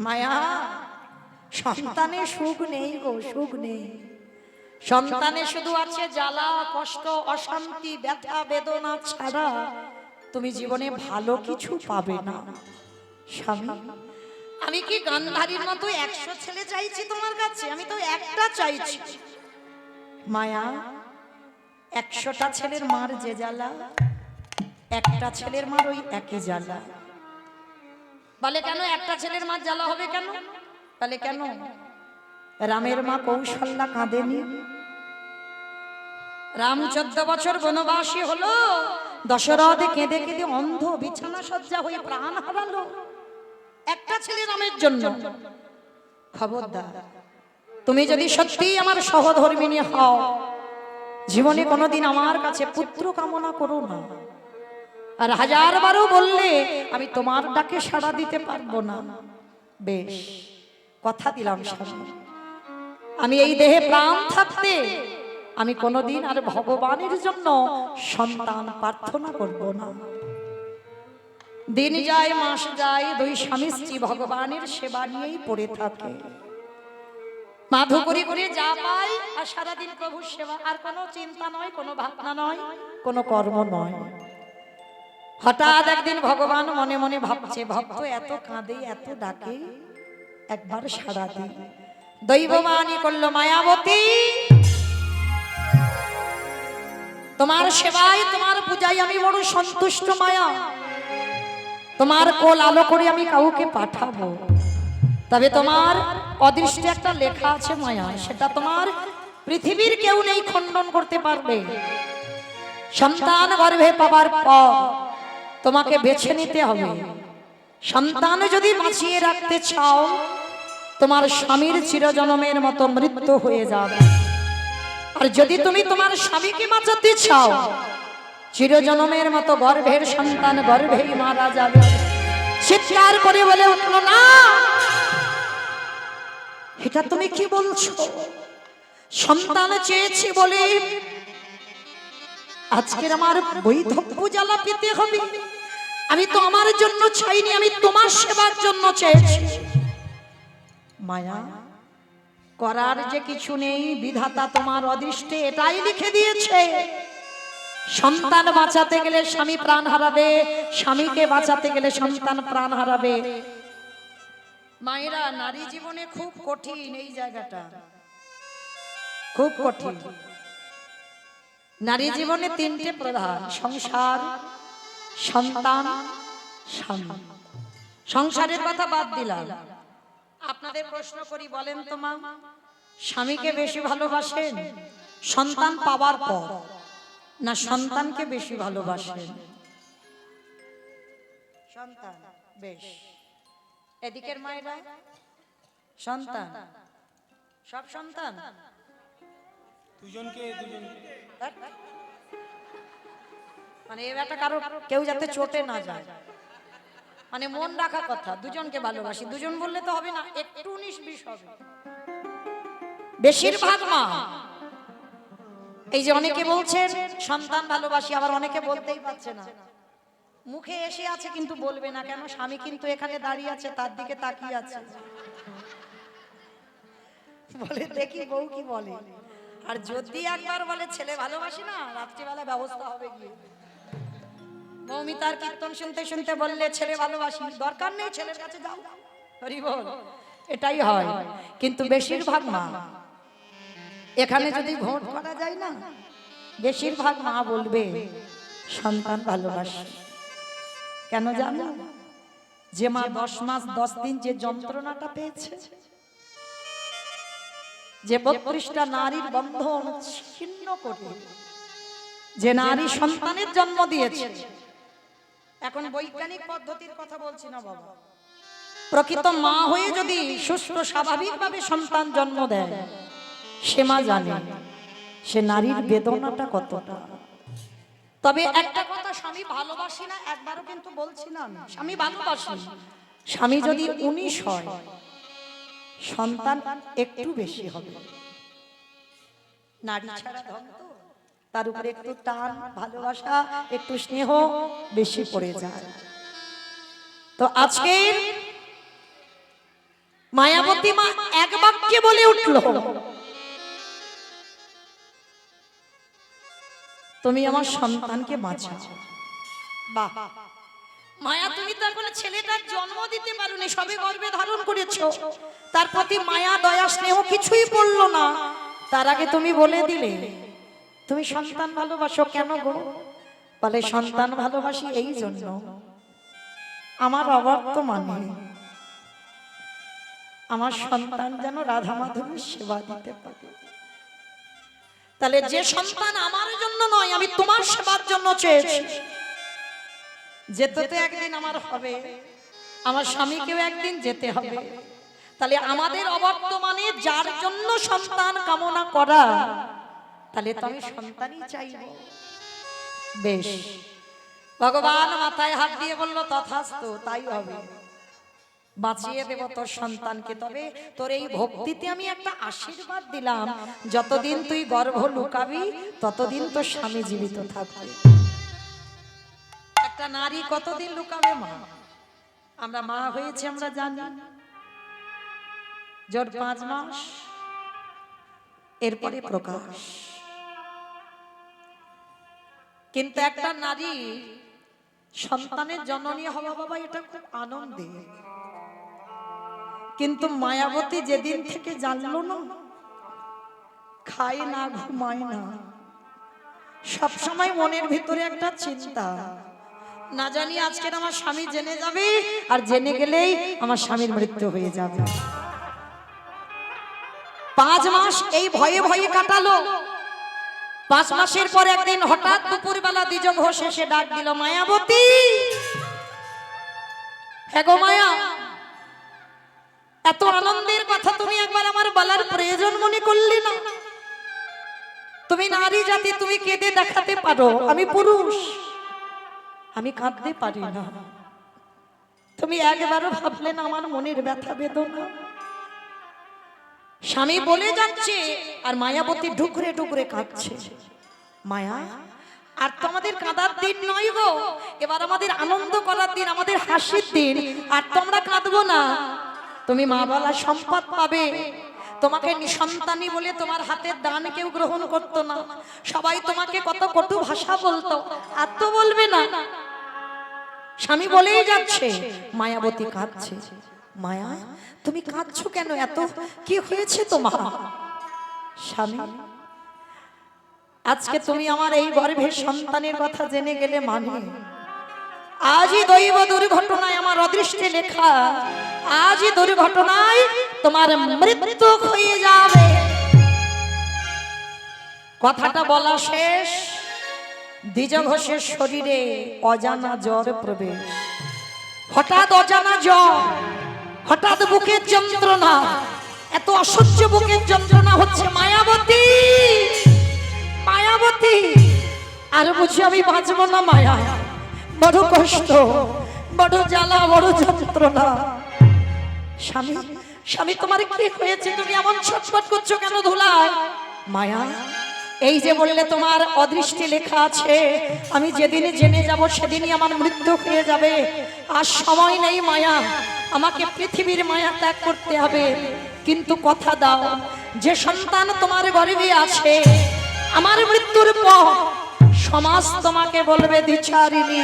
মায়া, সন্তানে সুখ নেই গো, সুখ নেই। সন্তানে শুধু আছে জ্বালা, কষ্ট, অশান্তি, ব্যথা, বেদনা ছাড়া তুমি জীবনে ভালো কিছু পাবে না। স্বামী, আমি কি গান্ধারীর মতো 100 ছেলে চাইছি তোমার কাছে? আমি তো একটা চাইছি। মায়া, 100টা ছেলের মার যে জ্বালা, একটা ছেলের মার ওই একই জ্বালা। বলে কেন একটা ছেলের মার জ্বালা হবে কেন? বলে কেন? রামের মা কৌশল্যা কাঁদেনি? রাম 14 বছর বনবাসী হলো, দশরথ কেঁদে কেঁদে অন্ধ বিছানা সজ্জা হয়ে প্রাণ হারালো একটা ছেলে রামের জন্য। খবরদার, তুমি যদি সত্যি আমার সহধর্মিণী হও, জীবনে কোনোদিন আমার কাছে পুত্র কামনা করো না। আর 1000 বারও বললে আমি তোমার ডাকে সাড়া দিতে পারবো না। বেশ, কথা দিলাম স্বামী, আমি এই দেহে প্রাণ থাকতে আমি কোনোদিন আর ভগবানের জন্য সন্তান প্রার্থনা করব না। দিন যায়, মাস যায়, 2 স্বামী স্ত্রী ভগবানের সেবা নিয়েই পড়ে থাকে। মাধু করে করে যা পাই আর সারাদিন প্রভুর সেবা, আর কোনো চিন্তা নয়, কোনো ভাবনা নয়, কোনো কর্ম নয়। হঠাৎ একদিন ভগবান মনে মনে ভাবছে, ভক্ত এত কাঁদে, এত ডাকে, একবার সাড়া দিই। দৈববাণী করল, মায়াবতী, তোমার সেবায়, তোমার পূজায় আমি বড় সন্তুষ্ট মায়া। তোমার কোল আলো করে আমি কাউকে পাঠাবো, তবে তোমার অদৃষ্টে একটা লেখা আছে মায়া, সেটা তোমার পৃথিবীর কেউ নেই খণ্ডন করতে পারবে। সন্তান গর্ভে পাবার পর তোমাকে বেছে নিতে হবে। সন্তান যদি বাঁচিয়ে রাখতে চাও, তোমার স্বামীর চিরজন্মের মতো মৃত্যু হয়ে যাবে। আর যদি তুমি তোমার স্বামীকে বাঁচাতে চাও, চিরজন্মের মতো গর্ভের সন্তান গর্ভেই মারা যাবে। চিৎকার করে বলে উঠলো, না, এটা তুমি কি বলছো? সন্তান চেয়েছি বলে আজকের আমার বৈধব্য জ্বালা পেতে হবে? আমি তো আমার জন্য চাইনি, আমি তোমার সেবার জন্য চেয়েছি। মায়া, করার যে কিছু নেই, বিধাতা তোমার অদৃষ্টে এটাই লিখে দিয়েছে। সন্তান বাঁচাতে গেলে স্বামী প্রাণ হারাবে, স্বামীকে বাঁচাতে গেলে সন্তান প্রাণ হারাবে। মায়েরা, নারী জীবনে খুব কঠিন এই জায়গাটা, খুব কঠিন। নারী জীবনে 3টে প্রধান: সংসার, সন্তান, স্বামী। সংসারের কথা বাদ দিলাম, আপনাদের প্রশ্ন করি, বলেন তো মা, স্বামীকে বেশি ভালোবাসেন সন্তান পাওয়ার পর, না সন্তানকে বেশি ভালোবাসেন? সন্তান। বেশ, এদিকের মায়েরা সন্তান, সব সন্তান, দুজনকে মানে এ ব্যাটা কারো কেউ যাতে চটে না যায়, মানে মন রাখা কথা, দুজনকে ভালোবাসি। দুজন বললে তো হবে না, একটু 19-20 হবে। বেশিরভাগ মা, এই যে অনেকে বলছেন সন্তান ভালোবাসি, আবার অনেকে বলতেই পারছে না, মুখে এসে আছে কিন্তু বলবে না কেন? স্বামী কিন্তু এখানে দাঁড়িয়ে আছে, তার দিকে তাকিয়ে আছে, বলে দেখি বউ কি বলে। আর যদি একবার বলে ছেলে ভালোবাসি না, রাত্রিবেলা ব্যবস্থা হবে গিয়ে। মৌমিতার কীর্তন শুনতে শুনতে বললে ছেলে ভালোবাসি, দরকার নেই, ছেলের কাছে যাও, হরি বল। এটাই হয়। কিন্তু বেশিরভাগ মা, এখানে যদি ভোট করা যায় না, বেশিরভাগ মা বলবে সন্তান ভালোবাসি। কেন জানো? যে মা 10 মাস 10 দিন যে যন্ত্রণাটা পেয়েছে, যে 32টা নারীর বন্ধন ছিন্ন করে যে নারী সন্তানের জন্ম দিয়েছে, এখন বৈজ্ঞানিক পদ্ধতির কথা বলছি না বাবা, প্রকৃত মা হয়ে যদি সুস্থ স্বাভাবিকভাবে সন্তান জন্ম দেয়, সে মা জানে সে নারীর বেদনাটা কতটা। তবে একটা কথা, স্বামী ভালোবাসি না একবারও কিন্তু বলছি না, স্বামী ভালোবাসি। স্বামী যদি 19 হয়, সন্তান একটু বেশি হবে। নারী ছাড়া ধন তো, তার উপরে একটু টান, ভালোবাসা, একটু স্নেহ বেশি পড়ে যায়। তো আজকে মায়াবতী মা এক বাক্যে বলে উঠল, তুমি আমার সন্তানকে বাঁচাও। বাহ মায়া, তুমি তো এখন ছেলেটার জন্ম দিতে পারোনি, সবে গর্ভে ধারণ করেছো, তার প্রতি মায়া দয়া স্নেহ কিছুই পড়লো না, তার আগে তুমি বলে দিলে তুমি সন্তান ভালোবাসো। কেন গো? বলে সন্তান ভালোবাসি এই জন্য আমার অবর্তমানে আমার সন্তান যেন রাধা মাধবের সেবা দিতে পারে। তাহলে যে সন্তান আমার জন্য নয়, আমি তোমার সেবার জন্য চেয়েছি, যেতে তো একদিন আমার হবে, আমার স্বামীকেও একদিন যেতে হবে। তাহলে আমাদের অবর্তমানে যার জন্য সন্তান কামনা করা, তাহলে তো আমি সন্তানই চাইব। বেশ, ভগবান মাথায় হাত দিয়ে বলল তথাস্তু, তাই হবে, বাঁচিয়ে দেব তোর সন্তানকে। তবে তোর এই ভক্তিতে আমি একটা আশীর্বাদ দিলাম, যতদিন তুই গর্ভ লুকাবি ততদিন তোর স্বামী জীবিত থাকবে। একটা নারী কতদিন লুকাবে মা? আমরা মা হয়েছে আমরা জানি, জোর 5 মাস, এরপরে প্রকাশ। কিন্তু একটা নারী সন্তানের জননী হওয়া বাবা, এটা খুব আনন্দের। কিন্তু মায়াবতী যেদিন থেকে জানলো না, খায় না, ঘুমায় না, সব সময় মনের ভিতরে একটা চিন্তা, না জানি আজকের আমার স্বামী জেনে যাবে, আর জেনে গেলেই আমার স্বামীর মৃত্যু হয়ে যাবে। 5 মাস এই ভয়ে ভয়ে কাটালো। 5 মাসের পর একদিন হঠাৎ দুপুরবেলা দ্বিজ ঘোষ এসে ডাক দিল, মায়াবতী, হ্যাঁ গো মায়া, এত আনন্দের কথা তুমি একবার আমার বলার প্রয়োজন মনে করলি না? তুমি নারী জাতি, তুমি কেঁদে দেখাতে পারো, আমি পুরুষ, আমি কাঁদতে পারি না। তুমি একবারও ভাবলে না আমার মনের ব্যথা বেদনা? স্বামী বলে যাচ্ছে আর মায়াবতী ঢুকরে ঢুকরে কাঁদছে। মায়া, আর তো আমাদের কাঁদার দিন নয় গো, এবার আমাদের আনন্দ করার দিন, আমাদের হাসির দিন, আর তোমরা কাঁদবো না। তুমি মা বলা সম্পদ পাবে। তোমাকে নিঃসন্তানী বলে তোমার হাতের দান কেউ গ্রহণ করতো না, সবাই তোমাকে কত কটু ভাষা বলতো, আর তো বলবে না। স্বামী বলেই যাচ্ছে, মায়াবতী কাঁদছে। মায়া, তুমি কাঁদছো কেন? এত কি হয়েছে তোমার? স্বামী, আজকে তুমি আমার এই গর্ভের সন্তানের কথা জেনে গেলে মানে, আজই দৈব দুর্ঘটনায় আমার অদৃষ্টে লেখা, আজই দুর্ঘটনায় তোমার মৃত্যু হয়ে যাবে। কথাটা বলা শেষ, দ্বিজ ঘোষের শরীরে অজানা জ্বর প্রবেশ। হঠাৎ অজানা জ্বর, হঠাৎ বুকের যন্ত্রণা, এত অসহ্য বুকের যন্ত্রণা হচ্ছে। মায়াবতী, মায়াবতী, আর বুঝি আমি বাঁচবো না মায়া, বড় কষ্ট, বড় জ্বালা, বড় যন্ত্রণা। স্বামী, স্বামী তোমার কি হয়েছে? তুমি এমন ছটফট করছো কেন ধুলায়? মায়া, এই যে বললে তোমার অদৃষ্টে লেখা আছে, আমি যেদিনে জেনে যাব সেদিনই আমার মৃত্যু হয়ে যাবে। আর সময় নেই মায়া, আমাকে পৃথিবীর মায়া ত্যাগ করতে হবে। কিন্তু কথা দাও, যে সন্তান তোমার গর্ভে আছে, আমার মৃত্যুর পর সমাজ তোমাকে বলবে দ্বিচারিণী,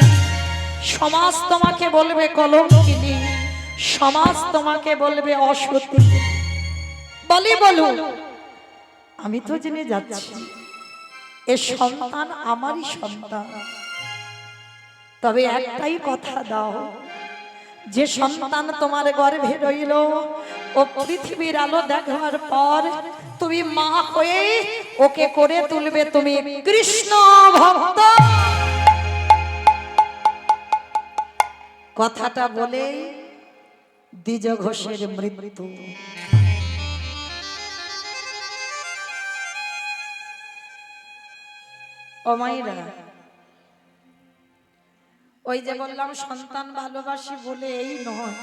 সমাজ তোমাকে বলবে কলঙ্কিনী, সমাজ তোমাকে বলবে অসতী। বলি বলুন, আমি তো জেনে যাচ্ছি এ সন্তান আমারই সন্তান। তবে একটাই কথা দাও, যে সন্তান তোমার গর্ভে রইল, ও পৃথিবীর আলো দেখার পর তুমি মা হয়ে ওকে করে তুলবে তুমি কৃষ্ণ ভক্ত। কথাটা বলে দ্বিজ ঘোষের মৃত্যু। ও মায়েরা, ওই যে বললাম সন্তান ভালোবাসি বলে এই নয়,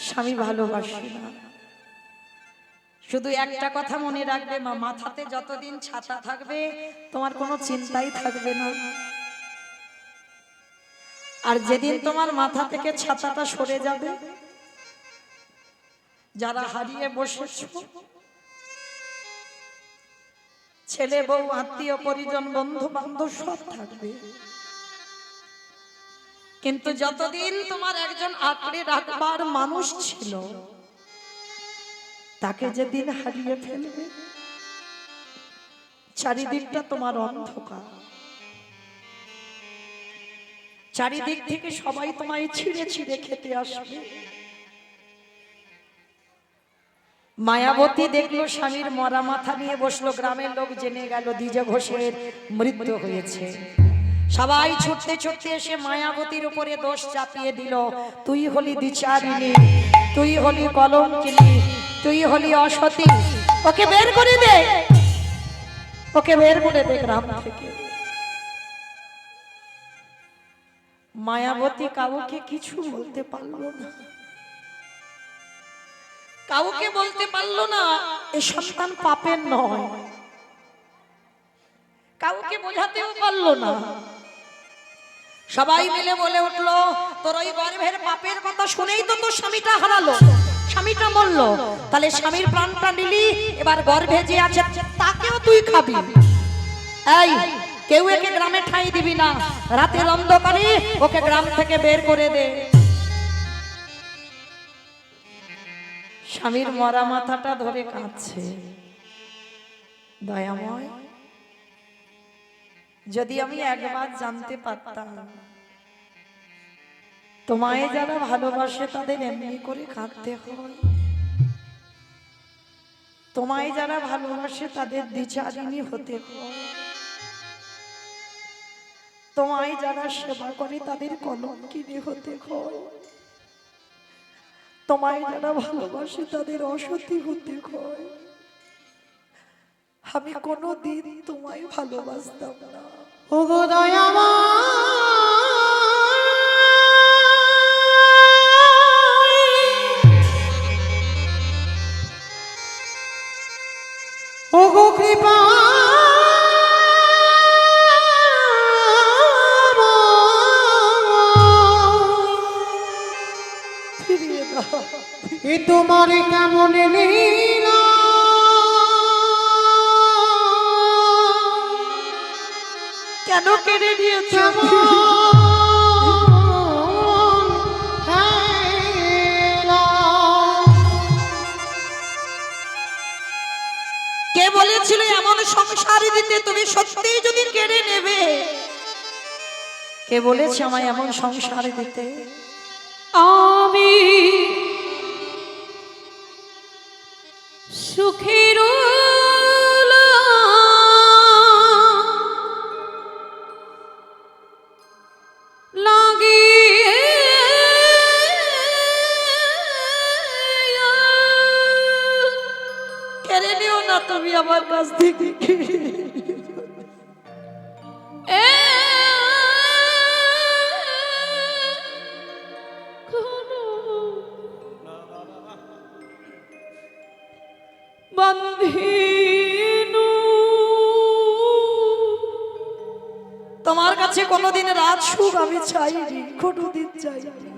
স্বামী ভালোবাসি না। শুধু একটা কথা মনে রাখবে মা, মাথাতে যতদিন ছাতা থাকবে তোমার কোনো চিন্তাই থাকবে না। আর যেদিন তোমার মাথা থেকে ছাতাটা সরে যাবে, যারা হারিয়ে বসেছ, ছেলে বউ আত্মীয় পরিজন বন্ধু বান্ধব সব থাকবে, কিন্তু যতদিন তোমার একজন আঁকড়ে রাখবার মানুষ ছিল, তাকে যেদিন হারিয়ে ফেলবে, চারিদিকটা তোমার অন্ধকার, চারিদিক থেকে সবাই তোমায় ছিঁড়ে ছিঁড়ে খেতে আসবে। মায়াবতী দেখলো স্বামীর মরা মাথা নিয়ে বসলো, গ্রামের লোক জেনে গেল দ্বিজ ঘোষের মৃত্যু হয়েছে। সবাই ছুটতে ছুটতে এসে মায়াবতীর উপরে দোষ চাপিয়ে দিল, তুই হলি দ্বিচারিণী, তুই হলি কলঙ্কিনী, তুই হলি অসতী, ওকে বের করে দে, ওকে বের করে দে গ্রাম থেকে। মায়াবতী কাউকে কিছু বলতে পারলো না, কাউকে বলতে পারলো না এ সন্তান পাপের নয়, কাউকে বোঝাতেও পারলো না। সবাই মিলে বলে উঠলো, তোর ওই গর্ভের পাপের কথা শুনেই তো তোর স্বামীটা হারালো, স্বামীটা মরলো, তাহলে স্বামীর প্রাণটা নিলি, এবার গর্ভে যে আছে তাকেও তুই খাবি। এই কেউ একে গ্রামে ঠাঁই দিবি না, রাতের অন্ধকারে ওকে গ্রাম থেকে বের করে দে। স্বামীর মরা মাথাটা ধরে কাঁদছে, দয়াময় যদি আমি একবার জানতে পারতাম তোমায় যারা ভালোবাসে তাদের এমনি করে কাঁদতে হয়, তোমায় যারা ভালোবাসে তাদের দ্বিচারিণী হতে হয়, তোমায় যারা সেবা করে তাদের কলঙ্কিনী হতে হয়, তোমায় যারা ভালোবাসে তাদের অসতী হতে হয়, আমি কোনোদিন তোমায় ভালোবাসতাম না। ওগো দয়াময়, ওগো কৃপা ফিরিয়ে দাও, এ তোমার কেমন লীলা, কেন কেড়ে নিয়েছ, কে বলেছিল এমন সংসার দিতে, তুমি সত্যিই যদি কেড়ে নেবে, কে বলেছে আমায় এমন সংসার দিতে? আমি সুখের কেড়ে নিও না তুমি আমার কাছ থেকে, তোমার কাছে কোনোদিন রাত সুখ আমি চাইনি, কোনোদিন চাইনি।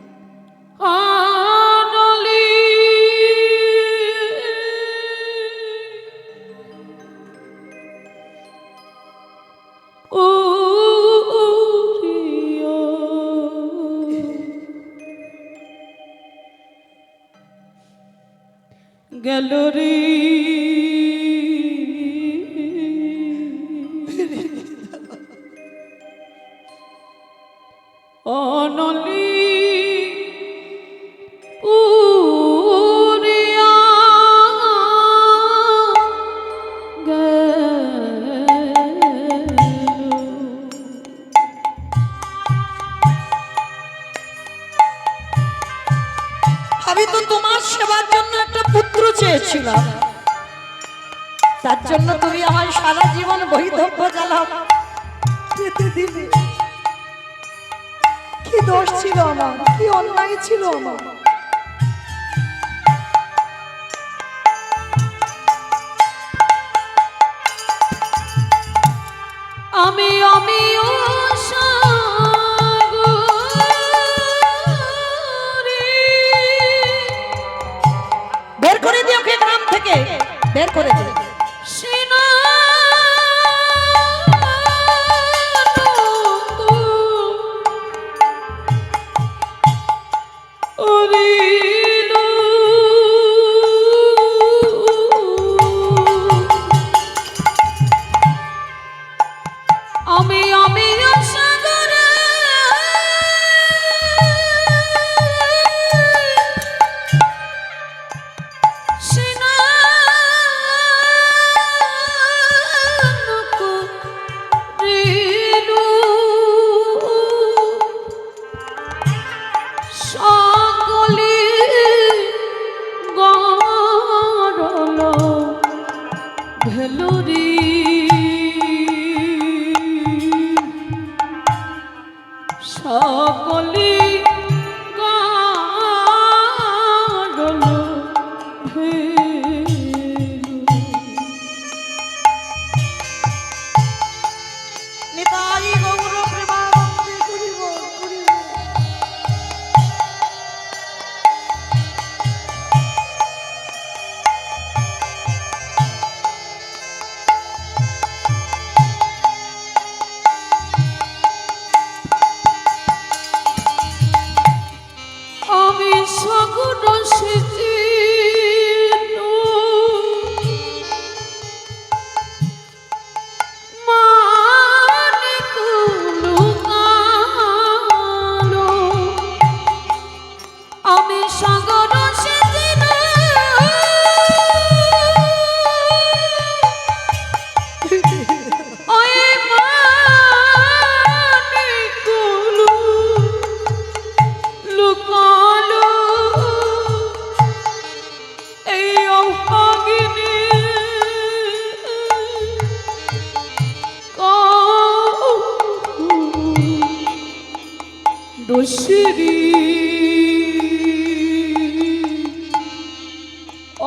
গ্যালারি অনলি উড়িয়া গেল। আমি তো তোমার সেবার জন্য একটা পুত্র চেয়েছিলাম, তার জন্য তুমি আমার সারা জীবন বৈধব্য জ্বালাও যেতে দিলে। কি দোষ ছিল আমার, কি অন্যায় ছিল আমার? আমি বের করে দে।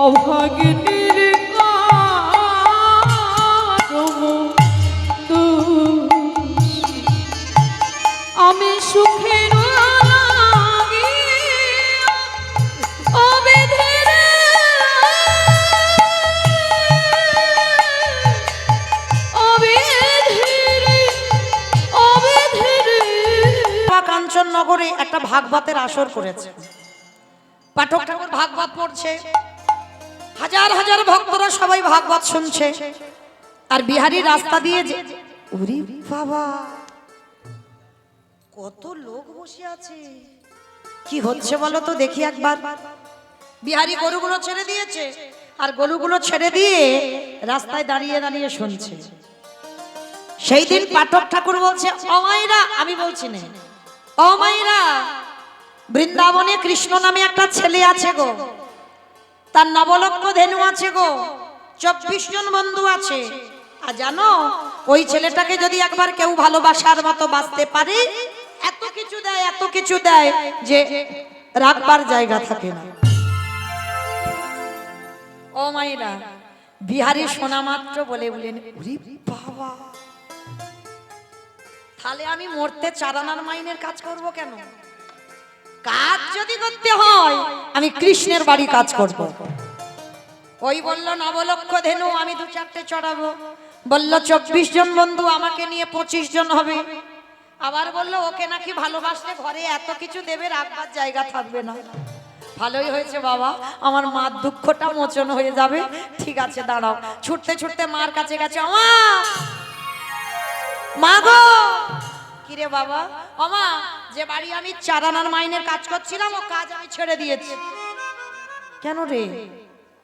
অভাগিনীর কারণ দোষ আমি সুখের কাঞ্চননগরে একটা ভাগবতের আসর করেছে। পাঠক ঠাকুর ভাগবত পড়ছে, হাজার হাজার ভক্তরা সবাই ভাগবত শুনছে। আর বিহারী রাস্তা দিয়ে যে ওরে বাবা কত লোক বসে আছে, কি হচ্ছে বলো তো দেখি একবার। বিহারী গরুগুলো ছেড়ে দিয়েছে, আর গরুগুলো ছেড়ে দিয়ে রাস্তায় দাঁড়িয়ে দাঁড়িয়ে শুনছে। সেই দিন পাঠক ঠাকুর বলছে, অমাইরা, আমি বলছি না, অমাইরা, বৃন্দাবনে কৃষ্ণ নামে একটা ছেলে আছে গো, তার নবলক্ষ ধেনু আছে গো, 24 জন বন্ধু আছে। আর জানো ওই ছেলেটাকে যদি একবার কেউ ভালোবাসার মতো বাঁচতে পারে, এত কিছু দেয়, এত কিছু দেয় যে রাখবার জায়গা থাকে না। ও মাইরা, বিহারী শোনা মাত্র বলে বলেন, ওরে বাবা, তাহলে আমি মরতে চারানার মাইনের কাজ করব কেন? কাজ যদি করতে হয় আমি কৃষ্ণের বাড়ি কাজ করব। ওই বলল নবলক্ষ ধেনু আমি 2-4টে চড়াবো, বলল 24 জন বন্ধু আমাকে নিয়ে 25 জন হবে। আবার বলল ওকে নাকি ভালোবাসলে ঘরে এত কিছু দেবে, রাখবার জায়গা থাকবে না। ভালোই হয়েছে বাবা, আমার মার দুঃখটা মোচন হয়ে যাবে। ঠিক আছে দাঁড়াও। ছুটতে ছুটতে মার কাছে গেছে, মা গো। কিরে বাবা? ওমা, যে বাড়ি আমি চারানার মাইনের কাজ করছিলাম ও কাজ আমি ছেড়ে দিয়েছি। কেন রে,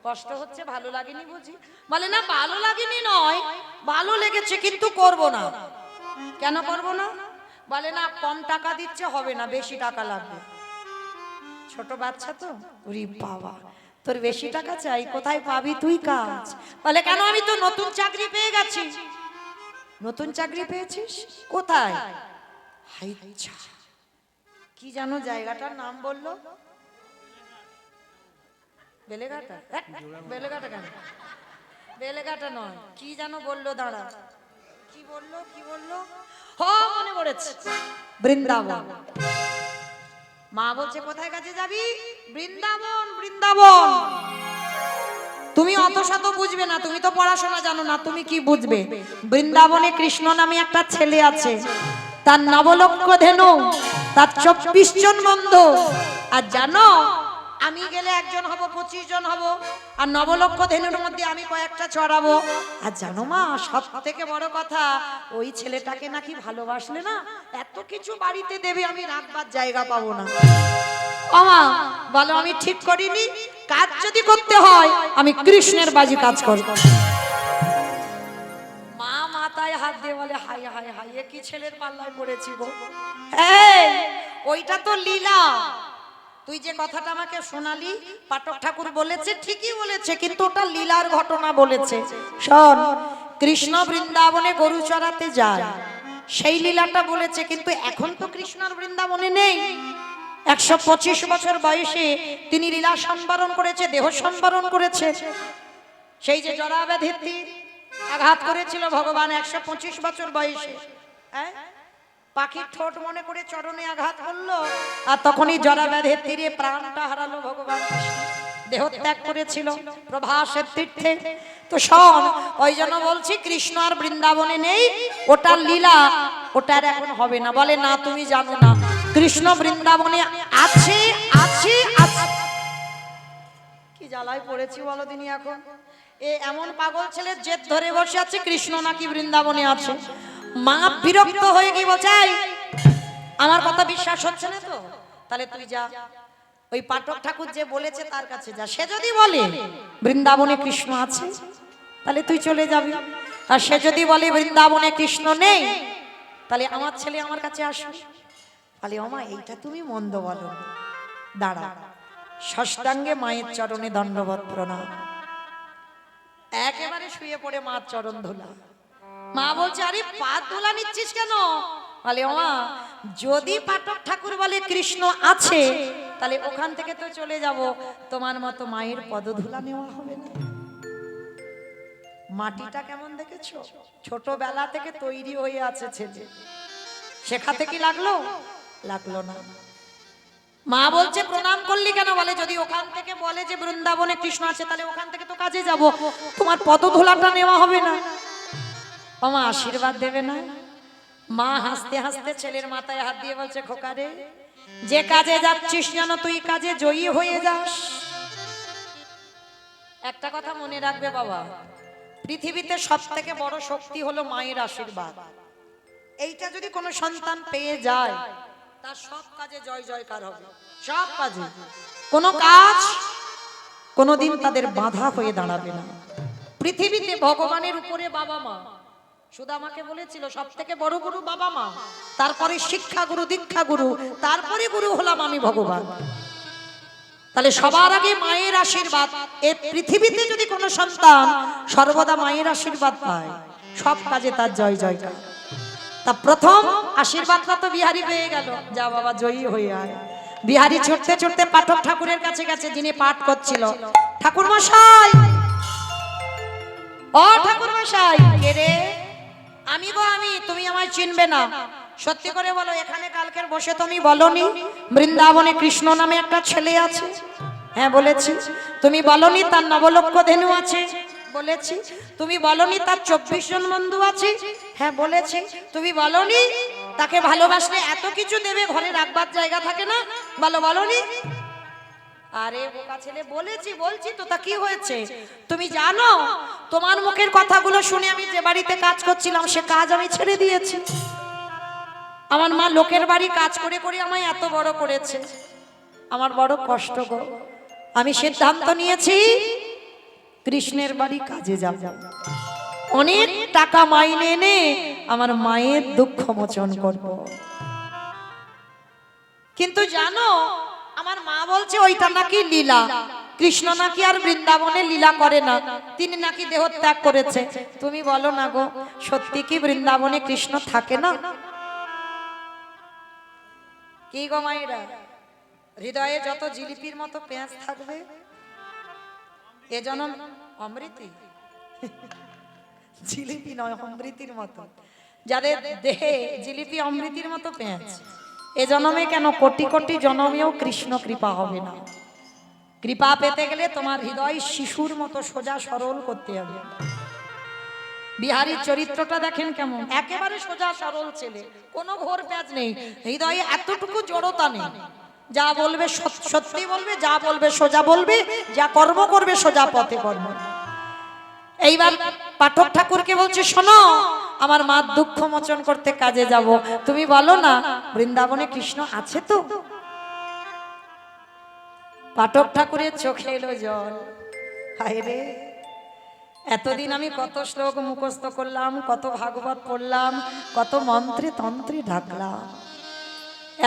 কষ্ট হচ্ছে, ভালো লাগেনি বুঝি? বলে না ভালো লাগেনি নয়, ভালো লেগেছে কিন্তু করব না। কেন করব না? বলে না কম টাকা দিচ্ছে, হবে না, বেশি টাকা লাগবে। ছোট বাচ্চা তো। ওরে বাবা, তোর বেশি টাকা চাই, কোথায় পাবি তুই কাজ? বলে কেন, আমি তো নতুন চাকরি পেয়ে গেছি। নতুন চাকরি পেয়েছিস? কোথায়? হাইচ্ছা, কি জানো জায়গাটার নাম বললো? বেলেঘাটা। বেলেঘাটা কেন? বেলেঘাটা নয়, কি জানো বললো, দাঁড়া, কি বললো, কি বললো? হ, মনে পড়েছে, বৃন্দাবন। মা বলছে কোথায় কাজে যাবি? বৃন্দাবন। বৃন্দাবন তুমি অত শত বুঝবে না, তুমি তো পড়াশোনা জানো না, তুমি কি বুঝবে? বৃন্দাবনে কৃষ্ণ নামে একটা ছেলে আছে, তার নবলক্ষ ধেনু, তার 24 জন বন্ধু। আর জানো, আমি গেলে একজন হব, 25 জন হব, আর নবলক্ষ ধেনুর মধ্যে আমি কয়েকটা চড়াবো। আর জানো মা, সব থেকে বড় কথা, ওই ছেলেটাকে নাকি ভালোবাসলে না এত কিছু বাড়িতে দেবে, আমি রাখবার জায়গা পাবো না। আমা বলো, আমি ঠিক করিনি, কাজ যদি করতে হয় আমি কৃষ্ণের বাজি কাজ করব। মা মাথায় হাত দিয়ে বলে, হাই হাই হাই, এ কি ছেলের পাল্লায় পড়েছি গো। এই, ওইটা তো লীলা। তুই যে কথাটা আমাকে শোনালি, পাঠক ঠাকুর বলেছে, ঠিকই বলেছে, কিন্তু ওটা লীলার ঘটনা বলেছে। শোন, কৃষ্ণ বৃন্দাবনে গরু চড়াতে যায়, সেই লীলাটা বলেছে। কিন্তু এখন তো কৃষ্ণ আর বৃন্দাবনে নেই। 125 বছর বয়সে তিনি লীলা সম্বরণ করেছে, দেহ সম্বরণ করেছে। সেই যে জরাব্যাধির আঘাত করেছিল ভগবান 125 বছর বয়সে, পাখির ঠোঁট মনে করে চরণে আঘাত করলো, আর তখনই জরাব্যাধির তীরে প্রাণটা হারালো ভগবান কৃষ্ণ, দেহ ত্যাগ করেছিল প্রভাসের তীর্থে। তো শোন, ওই জন্য বলছি কৃষ্ণ আর বৃন্দাবনে নেই, ওটা লীলা, ওটার এখন হবে না। বলে না, তুমি জানো না, কৃষ্ণ বৃন্দাবনে আছে আছে আছে। কি জ্বালায় পড়েছি বলো দিনি এখন। এমন পাগল ছেলের জেদ ধরে বসে আছে কৃষ্ণ নাকি বৃন্দাবনে আছে। মা বিরক্ত হয়ে গিয়ে বলছে, আমার কথা বিশ্বাস হচ্ছে না তো, তাহলে তুই যা, ওই পাঠক ঠাকুর যে বলেছে তার কাছে যা। সে যদি বলে বৃন্দাবনে কৃষ্ণ আছে, তাহলে তুই চলে যাবি। আর সে যদি বলে বৃন্দাবনে কৃষ্ণ নেই, তাহলে আমার ছেলে আমার কাছে আসবে। বলে, ওমা, এইটা তুমি মন্দ বলো, দাঁড়া। ষষ্ঠাঙ্গে মায়ের চরণে দণ্ডবত প্রণাম, একেবারে শুয়ে পড়ে মার চরণ ধুলা। মা বলছে, আরে পা ধুলা নিচ্ছিস কেন? বলে, ওমা, যদি পাঠক ঠাকুর বলে কৃষ্ণ আছে, তাহলে ওখান থেকে তো চলে যাব, তোমার মতো মায়ের পদধুলা নেওয়া হবে না। মাটিটা কেমন দেখেছো? ছোটবেলা থেকে তৈরি হয়ে আছে ছেলে, শেখাতে কি লাগলো? লাগলো না। মা বলছে, প্রণাম করলি কেন? বলে, যদি ওখান থেকে বলে যে বৃন্দাবনে কৃষ্ণ আছে, তাহলে ওখান থেকে তো কাজে যাব, তোমার পদধুলাটা নেওয়া হবে না। মা আশীর্বাদ দেবে না? মা হাসতে হাসতে ছেলের মাথায় হাত দিয়ে বলছে, খোকারে, যে কাজে যাচ্ছিস যেন তুই কাজে জয়ী হয়ে যাস। একটা কথা মনে রাখবে বাবা, পৃথিবীতে সব থেকে বড় শক্তি হলো মায়ের আশীর্বাদ। এইটা যদি কোনো সন্তান পেয়ে যায়, তার সব কাজে জয় জয়কার হবে। সব কাজে, কোনো কাজ কোনোদিন তাদের বাধা হয়ে দাঁড়াবে না। পৃথিবীতে ভগবানের উপরে বাবা মা, শুধু আমাকে বলেছিল সব থেকে বড় গুরু বাবা মা, তারপরে শিক্ষা গুরু, দীক্ষা গুরু, তারপরে গুরু হলাম আমি ভগবান। তাহলে সবার আগে মায়ের আশীর্বাদ। এই পৃথিবীতে যদি কোনো সন্তান সর্বদা মায়ের আশীর্বাদ পায়, সব কাজে তার জয় জয়কার। তা প্রথম আশীর্বাদটা তো বিহারী পেয়ে গেল, যা বাবা জয়ী হয়ে আয়। বিহারী ছুটতে ছুটতে পাঠক ঠাকুরের কাছে গেছে, যিনি পাঠ করছিল। ঠাকুর মশাই, ও ঠাকুর মশাই। কে রে? আমি গো আমি, তুমি আমায় চিনবে না। সত্যি করে বলো, এখানে কালকের বসে তুমি বলনি বৃন্দাবনে কৃষ্ণ নামে একটা ছেলে আছে? হ্যাঁ বলেছি। তুমি বলনি তার নবলক্ষ ধেনু আছে? বলেছি। তুমি বলনি তার 24 জন বন্ধু আছে? হ্যাঁ বলেছি। তুমি বলনি তাকে ভালোবাসলে এত কিছু দেবে, ঘরে রাখবার জায়গা থাকে না? বলনি? আরে বোকা ছেলে, বলেছি, বলছি তো, তা কি হয়েছে? তুমি জানো, তোমার মুখের কথাগুলো শুনে আমি যে বাড়িতে কাজ করছিলাম, সে কাজ আমি ছেড়ে দিয়েছি। আমার মা লোকের বাড়ি কাজ করে করে আমায় এত বড় করেছে, আমার বড় কষ্ট গো। আমি সিদ্ধান্ত নিয়েছি কৃষ্ণের বাড়ি কাজে যাব, অনেক টাকা মাইনে এনে আমার মায়ের দুঃখ মোচন করব। কিন্তু জানো, আমার মা বলছে ওইটা নাকি লীলা, কৃষ্ণ নাকি আর বৃন্দাবনে লীলা করে না, তিনি নাকি দেহ ত্যাগ করেছে। তুমি বলো না গো, সত্যি কি বৃন্দাবনে কৃষ্ণ থাকে না? কি গো মায়েরা, হৃদয়ে যত জিলিপির মতো পেঁয়াজ থাকবে, এ জনম অমৃতি, জিলিপি নয় অমৃতির মতো, যাদের দেহে জিলিপি অমৃতির মতো পেঁয়াজ, এ জনমে কেন কোটি কোটি জনমেও কৃষ্ণ কৃপা হবে না। কৃপা পেতে গেলে তোমার হৃদয় শিশুর মতো সোজা সরল করতে হবে। বিহারীর চরিত্রটা দেখেন কেমন, একেবারে সোজা সরল ছেলে, কোনো ঘোর প্যাঁচ নেই, হৃদয়ে এতটুকু জড়তা নেই। যা বলবে সত্যি বলবে, যা বলবে সোজা বলবে, যা কর্ম করবে সোজা পথে কর্ম। এইবার পাঠক ঠাকুরকে বলছে, শোনো আমার মা দুঃখ মোচন করতে কাজে যাব, তুমি বলো না বৃন্দাবনে কৃষ্ণ আছে তো? পাঠক ঠাকুরের চোখে এলো জল। হায় রে, এতদিন আমি কত শ্লোক মুখস্থ করলাম, কত ভাগবত পড়লাম, কত মন্ত্রে তন্ত্রে ঢাকলাম,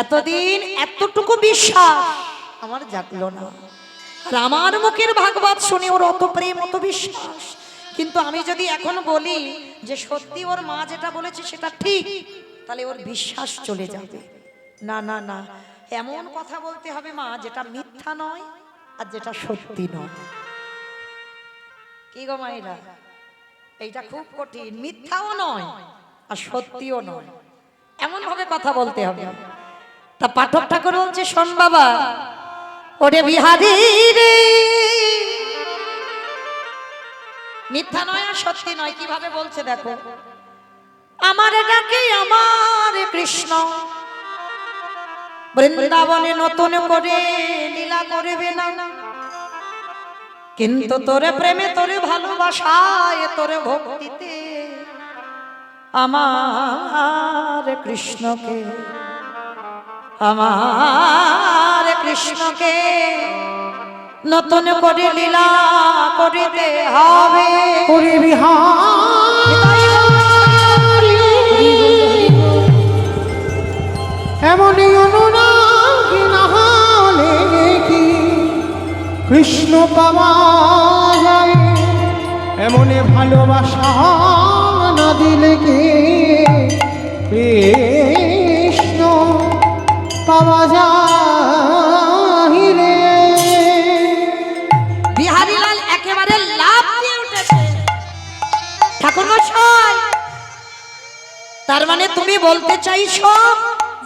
এতদিন এতটুকু বিশ্বাস আমার জাগলো না। আর আমার মুখের ভাগবত শুনে ওর অত প্রেম, অত বিশ্বাস, কিন্তু আমি যদি এখন বলি যে সত্যি ওর মা যেটা বলেছে সেটা ঠিক, তাহলে ওর বিশ্বাস চলে যাবে। না না না, এমন কথা বলতে হবে মা যেটা মিথ্যা নয় আর যেটা সত্যি নয়। কি গো মায়েরা, এইটা খুব কঠিন, মিথ্যাও নয় আর সত্যিও নয়, এমন ভাবে কথা বলতে হবে। তা পাঠক ঠাকুর বলছে, শোন বাবা, ওরে বিহারী রে, মিথ্যা নয় আর সত্যি নয়। কিভাবে বলছে দেখো, আমার ডাকে আমার কৃষ্ণ বৃন্দাবনে নতুন করে লীলা করবে না, কিন্তু তোরে প্রেমে, তোরে ভালোবাসায়, তোরে ভক্তিতে আমার কৃষ্ণকে, আমার কৃষ্ণকে নতুন করে লীলা করিতে হবে। এমনই অনুরাগী না হলে কি কৃষ্ণ পাওয়া যায়, এমনি ভালোবাসা না দিলে কি কৃষ্ণ পাওয়া যায় রে। বিহারীলাল একেবারে লাফ দিয়ে উঠেছে। ঠাকুর মশাই, তার মানে তুমি বলতে চাইছো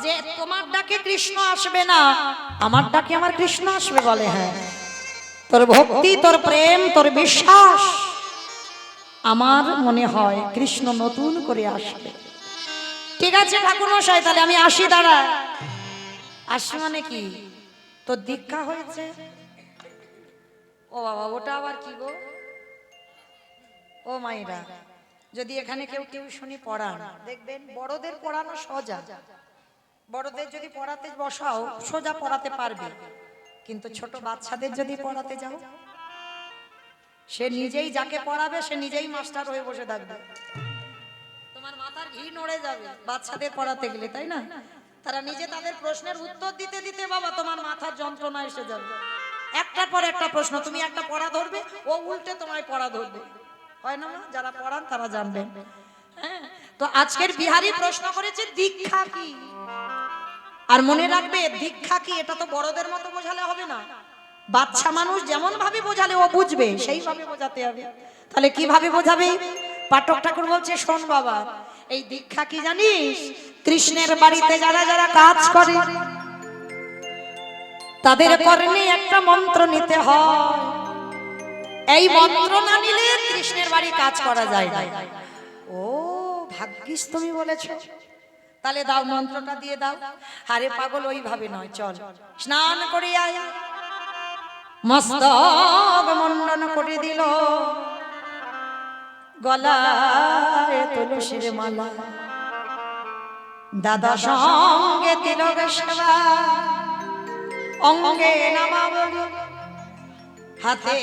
যে তোমার ডাকে কৃষ্ণ আসবে না, আমার ডাকে আমার কৃষ্ণ আসবে? বলে হ্যাঁ, তোর ভক্তি, তোর প্রেম, তোর বিশ্বাস, আমার মনে হয় কৃষ্ণ নতুন করে আসবে। ঠিক আছে ঠাকুর মশাই, তাহলে আমি আসি। দাঁড়া, আসি মানে কি, তোর দীক্ষা হয়েছে? ও বাবা, ওটা আবার কি গো? ও মায়েরা, যদি এখানে কেউ টিউশনি পড়ান, দেখবেন বড়দের পড়ানো সোজা, বড়দের যদি পড়াতে বসাও সোজা পড়াতে পারবে, কিন্তু ছোট বাচ্চাদের যদি পড়াতে যাও, সে নিজেই যাকে পড়াবে সে নিজেই মাস্টার হয়ে বসে থাকবে, তোমার মাথার ঘি নড়ে যাবে বাচ্চাদের পড়াতে গেলে, তাই না? তারা নিজে তাদের প্রশ্নের উত্তর দিতে দিতে বাবা তোমার মাথার যন্ত্রণা এসে যাবে। একটার পর একটা প্রশ্ন, তুমি একটা পড়া ধরবে, ও উল্টে তোমায় পড়া ধরবে, হয় না? যারা পড়ান তারা জানবেন। হ্যাঁ, তো আজকের বিহারী প্রশ্ন করেছে দীক্ষা কি। আর মনে রাখবে, দীক্ষা কি এটা তো বড়দের মতো বোঝালে হবে না, বাচ্চা মানুষ যেমন ভাবে বোঝালে ও বুঝবে সেইভাবে বোঝাতে হবে। তাহলে কিভাবে বোঝাবে? পাঠক ঠাকুর বলছে, শোন বাবা, এই দীক্ষা কি জানিস? কৃষ্ণের বাড়িতে যারা যারা কাজ করে তাদের কর্ণে একটা মন্ত্র নিতে হয়, এই মন্ত্র না নিলে কৃষ্ণের বাড়ি কাজ করা যায় না। ও ভাগ্যিস তুমি বলেছো, তাহলে দাও মন্ত্রটা দিয়ে দাও। আরে পাগল, ওইভাবে নয়, চল স্নান করে আয়। মস্তক মণ্ডন করে দিল, গলায় তুলসীর মালা, দাদা সঙ্গে তিলক সেবা, অঙ্গে নামাবলী, হাতে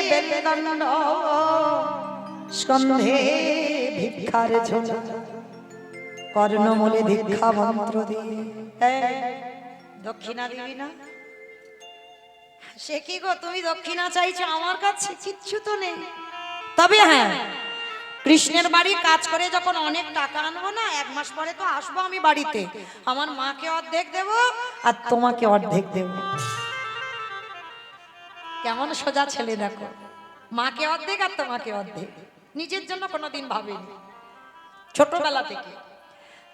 বেলদণ্ড, স্কন্ধে ভিক্ষার ঝোলা, কর্ণমূলে দীক্ষা মন্ত্র দিয়ে। দক্ষিণা দিবি না? সে কি গো, তুমি দক্ষিণা চাইছো? আমার কাছে কিচ্ছু তো নেই, তবে হ্যাঁ, কৃষ্ণের বাড়ি কাজ করে যখন অনেক টাকা আনবো না, 1 মাস পরে তো আসবো আমি বাড়িতে, আমার মাকে অর্ধেক দেব আর তোমাকে অর্ধেক দেব। কেমন সোজা ছেলে দেখো, মাকে অর্ধেক আর তোমাকে অর্ধেক, নিজের জন্য কোনোদিন ভাবেনি ছোটবেলা থেকে।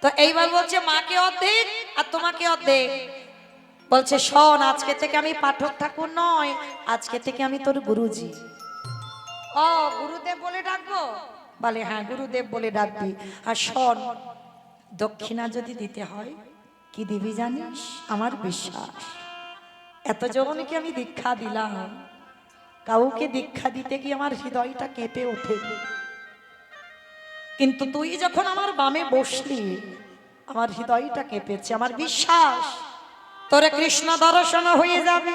তো এইবার বলছে মাকে অর্ধেক আর তোমাকে অর্ধেক। বলছে শোন, আজকে থেকে আমি পাঠক ঠাকুর নয়, আজকে থেকে আমি তোর গুরুজি। ও গুরুদেব বলে ডাকবো? বলে হ্যাঁ গুরুদেব বলে ডাকবি। আর শোন, দক্ষিণা যদি দিতে হয় কি দিবি জানিস? আমার বিশ্বাস এতজনকে আমি দীক্ষা দিলাম, কাউকে দীক্ষা দিতে গিয়ে আমার হৃদয়টা কেঁপে ওঠে, কিন্তু তুই যখন আমার বামে বসলি আমার হৃদয়টা কেঁপেছে। আমার বিশ্বাস তোরে কৃষ্ণ দর্শন হয়ে যাবে।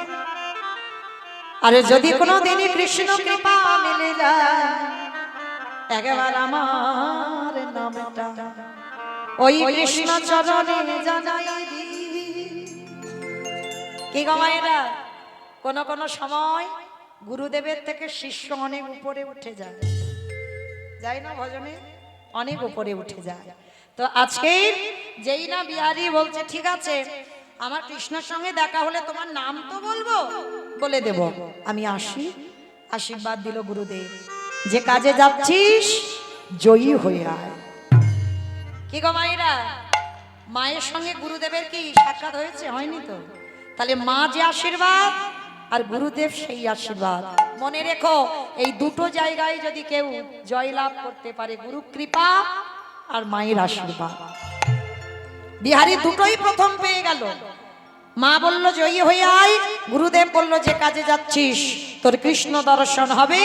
আরে যদি কোনো দিনই কৃষ্ণ কৃপা মিলে যায়, একবার আমার নামটা ওই কৃষ্ণ চরণে জানাই দিবি। কি গো মায়েরা, কোন কোন সময় গুরুদেবের থেকে শিষ্য অনেক উপরে উঠে যায়, যায় না ভজনে? অনেক উপরে উঠে যায়। তো আজকে যেই না বিহারী বলছে ঠিক আছে আমার কৃষ্ণের সঙ্গে দেখা হলে তোমার নাম তো বলবো, বলে দেব, আমি আসি। আশীর্বাদ দিল গুরুদেব, যে কাজে যাচ্ছিস জয়ী হয়ে আয়। কি গো মায়েরা, মায়ের সঙ্গে গুরুদেবের কি সাক্ষাৎ হয়েছে? হয়নি তো? তাহলে মা যে আশীর্বাদ আর গুরুদেব সেই আশীর্বাদ, মনে রেখো এই দুটো জায়গায় যদি কেউ জয়লাভ করতে পারে, গুরু কৃপা আর মায়ের আশীর্বাদ। বিহারী দুটোই প্রথম পেয়ে গেল। মা বলল জয়ী হয়ে আয়, গুরুদেব বলল যে কাজে যাচ্ছিস তোর কৃষ্ণ দর্শন হবে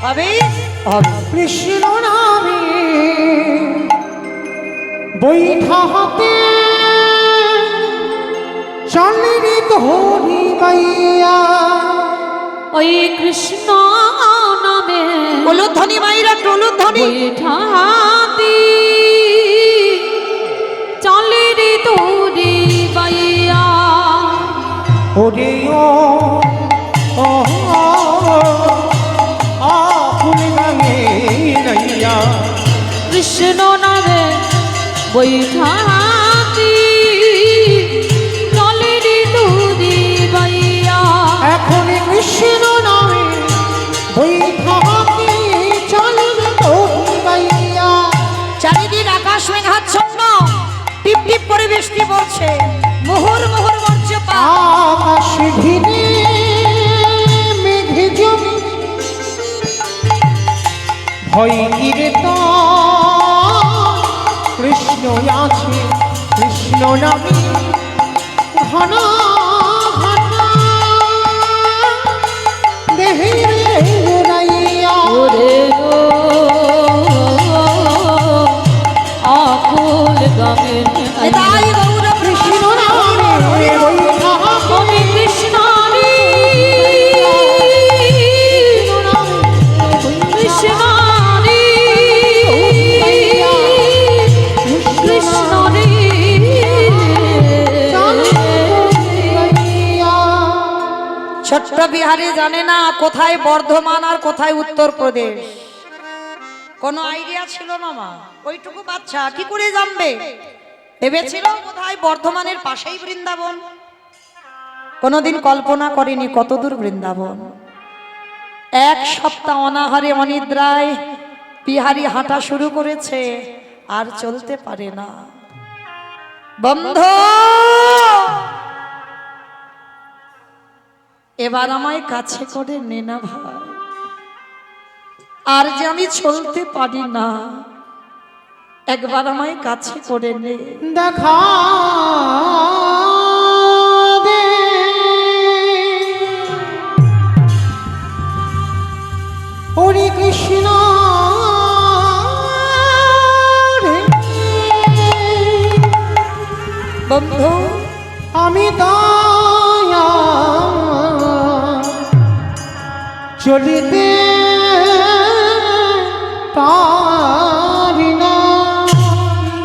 হবে হবে। কৃষ্ণ নামে বৈঠা হাতে চলনি ধরি গাইয়া, ওই কৃষ্ণ নামে উলুধ্বনি মাইরা উলুধ্বনি। বৈঠাতি চলে রে তোরে বাইয়া, ওরে ও আকুল গায়ে নাইয়া, কৃষ্ণ নামে বৈঠাতি চলে রে তোরে বাইয়া। এখন কৃষ্ণ নামে বৈঠা হাতে চলনি ধরি গাইয়া। চারিদিন আকাশ মেঘাচ্ছন্ন, টিপ টিপ করে বৃষ্টি পড়ছে, মুহুর মুহুর বজ্রপাত। আকাশ ঘিরে মেঘে জমি ভয় গিরে তো কৃষ্ণ আছে, কৃষ্ণ নামে ঘন ঘন দেহে রাইয়া। ওরে গো আকুল গামের এটাই গৌর কৃষ্ণ নামে বৈঠা আমি কৃষ্ণ রে কৃষ্ণ রে কৃষ্ণ রে। ছোট্ট বিহারি জানে না কোথায় বর্ধমান আর কোথায় উত্তরপ্রদেশ, কোনো আইডিয়া ছিল না। মা ওইটুকু বাচ্চা কি করে জানবে? ভেবেছিল কোথায় বর্ধমানের পাশেই বৃন্দাবন, কোনোদিন কল্পনা করেনি কতদূর বৃন্দাবন। এক সপ্তাহ অনাহারে অনিদ্রায় বিহারি হাঁটা শুরু করেছে, আর চলতে পারে না। বন্ধু এবার আমায় কাছে করে নে না ভাই, আর যে আমি চলতে পারি না, একবার আমায় কাছে করে নে। দেখা দে হরে কৃষ্ণ রে, বন্ধু আমি দয়া চলিতে পারি না।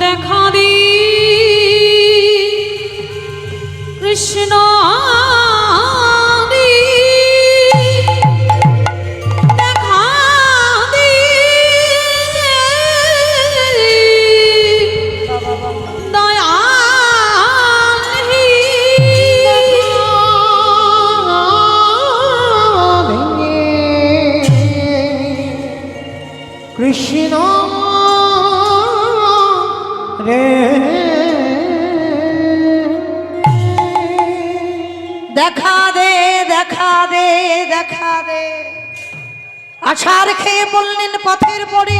দেখা দি কৃষ্ণ দি, দেখা দি দয়াল হি। কৃষ্ণ দে। আছাড় খেয়ে বললেন পথের পরে,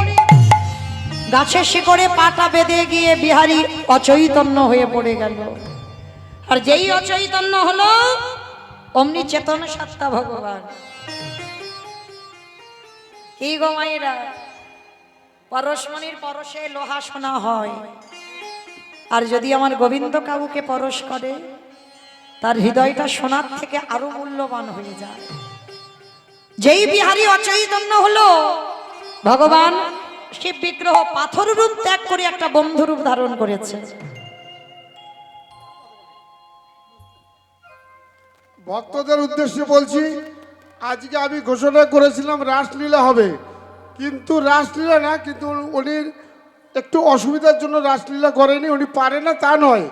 গাছের শিকড়ে পাটা বেঁধে গিয়ে বিহারী অচৈতন্য হয়ে পড়ে গেল। আর যেই অচৈতন্য হলো অমনি চেতন সত্তা ভগবান। কি গো মায়েরা, পরশমণির পরশে লোহা সোনা হয়, আর যদি আমার গোবিন্দ কাউকে পরশ করে তার হৃদয়টা সোনার থেকে আরো মূল্যবান হয়ে যায়। যেই বিহারী অচৈতন্য হলো, ভগবান শিব বিগ্রহ পাথর রূপ ত্যাগ করে একটা বন্ধু রূপ ধারণ করেছে। ভক্তদের উদ্দেশ্যে বলছি, আজকে আমি ঘোষণা করেছিলাম রাসলীলা হবে, কিন্তু রাসলীলা না, কিন্তু উনি একটু অসুবিধার জন্য রাসলীলা করেনি। উনি পারে না তা নয়,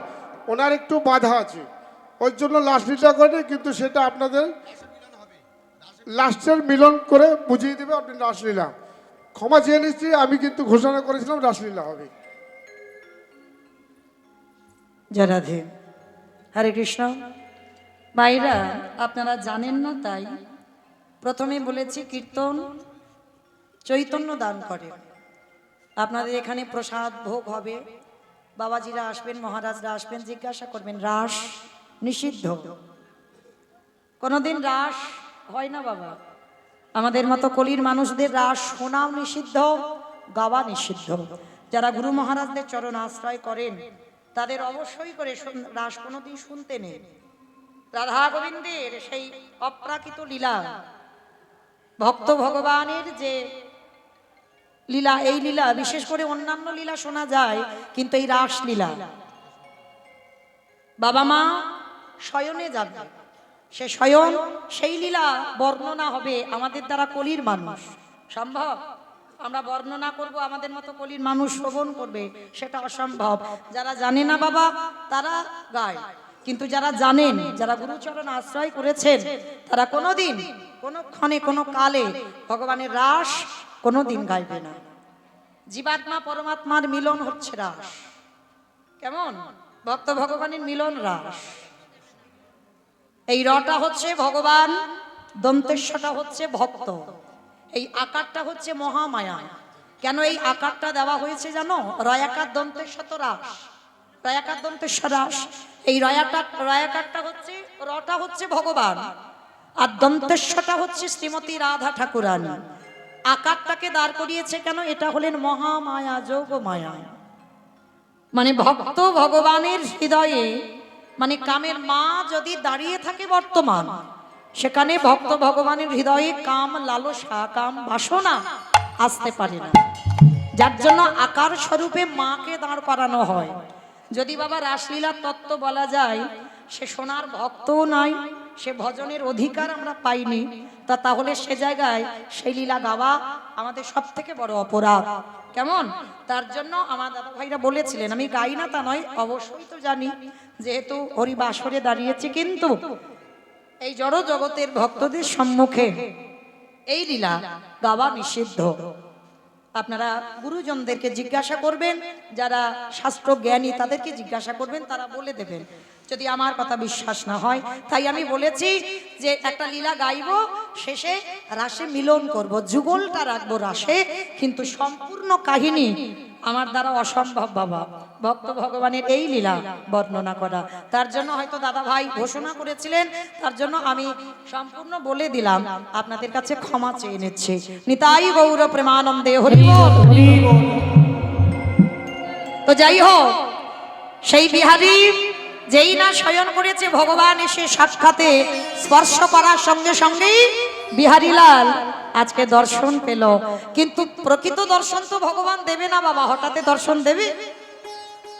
ওনার একটু বাধা আছে, ওই জন্য রাসলীলা করেনি। কিন্তু সেটা আপনাদের লাস্টের মিলন করে বুঝিয়ে দেবে আপনি রাসলীলা। ক্ষমা চেয়ে নিচ্ছি, আমি কিন্তু ঘোষণা করেছিলাম রাসলীলা হবে। জয় রাধে। হরে কৃষ্ণ। ভাইরা, আপনারা জানেন না তাই প্রথমে বলেছি কীর্তন চৈতন্য দান করে। আপনাদের এখানে প্রসাদ ভোগ হবে, বাবাজিরা আসবেন, মহারাজরা আসবেন, জিজ্ঞাসা করবেন রাস নিষিদ্ধ। কোনোদিন রাস হয় না বাবা। আমাদের মতো কলির মানুষদের রাস শোনাও নিষিদ্ধ, গাওয়া নিষিদ্ধ। যারা গুরু মহারাজদের চরণ আশ্রয় করেন তাদের অবশ্যই করে রাস কোনোদিন শুনতে নেই। রাধা গোবিন্দের সেই অপ্রাকৃত লীলা, ভক্ত ভগবানের যে লীলা, এই লীলা বিশেষ করে অন্যান্য লীলা শোনা যায়, কিন্তু এই রাস লীলা বাবা মা শয়নে যাবে, সে শয়ন সেই লীলা বর্ণনা হবে আমাদের দ্বারা কলির মানুষ সম্ভব? আমরা বর্ণনা করব, আমাদের মতো কলির মানুষ শ্রবণ করবে, সেটা অসম্ভব। যারা জানে না বাবা তারা গায়, কিন্তু যারা জানেন, যারা গুরুচরণ আশ্রয় করেছেন, তারা কোনোদিন কোনো ক্ষণে কোনো কালে ভগবানের রাস কোনোদিন গাইবে না। জীবাত্মা পরমাত্মার মিলন হচ্ছে রাস। কেমন? ভক্ত ভগবানের মিলন রাস। এই রটা হচ্ছে ভগবান, দন্তেশ্বটা হচ্ছে ভক্ত, এই আকারটা হচ্ছে মহামায়া। কেন এই আকারটা দেওয়া হয়েছে জানো? রয়াকার দন্তেশ্বত রাস, রয়াকার দন্তেশ্বর রাস। এই রয়াকারটা হচ্ছে, রটা হচ্ছে ভগবান, আর দন্তেশ্বটা হচ্ছে শ্রীমতী রাধা ঠাকুরানী। আকারটাকে দাঁড় করিয়েছে কেন? এটা হলেন মহামায়া, যোগমায়া। মানে ভক্ত ভগবানের হৃদয়ে, মানে কামের মা যদি দাঁড়িয়ে থাকে বর্তমান, সেখানে ভক্ত ভগবানের হৃদয়ে কাম লালসা, কাম বাসনা আসতে পারে না। যার জন্য আকার স্বরূপে মাকে দাঁড় করানো হয়। যদি বাবা রাসলীলার তত্ত্ব বলা যায়, সে সোনার ভক্তও নাই, সে ভজনের অধিকার আমরা পাইনি, তাহলে সে জায়গায় সেই লীলা গাওয়া আমাদের সব থেকে বড় অপরাধ। কেমন? তার জন্য আমার দাদা ভাইরা বলেছিলেন, আমি গাই না তা নয়, অবশ্যই তো জানি, যেহেতু হরি বাসরে দাঁড়িয়েছে, কিন্তু এই জড় জগতের ভক্তদের সম্মুখে এই লীলা গাওয়া নিষিদ্ধ। আপনারা গুরুজনদেরকে জিজ্ঞাসা করবেন, যারা শাস্ত্র জ্ঞানী তাদেরকে জিজ্ঞাসা করবেন, তারা বলে দেবেন। যদি আমার কথা বিশ্বাস না হয়, তাই আমি বলেছি যে একটা লীলা গাইব, শেষে রাসে মিলন করব, যুগলটা রাখবো রাসে, কিন্তু সম্পূর্ণ কাহিনী আমার দ্বারা অসম্ভব বাবা, ভক্ত ভগবানের এই লীলা বর্ণনা করা। তার জন্য হয়তো দাদা ভাই ঘোষণা করেছিলেন, তার জন্য আমি সম্পূর্ণ বলে দিলাম, আপনাদের কাছে ক্ষমা চেয়ে নিচ্ছি। নিতাই গৌর প্রেমানন্দে হরি বল। তো যাই হোক, সেই বিহারী যেই না শয়ন করেছে, ভগবান এসে সাক্ষাতে স্পর্শ করার সঙ্গে সঙ্গেই বিহারীলাল আজকে দর্শন পেল। কিন্তু প্রকৃত দর্শন তো ভগবান দেবে না বাবা, হঠাৎ দর্শন দেবে?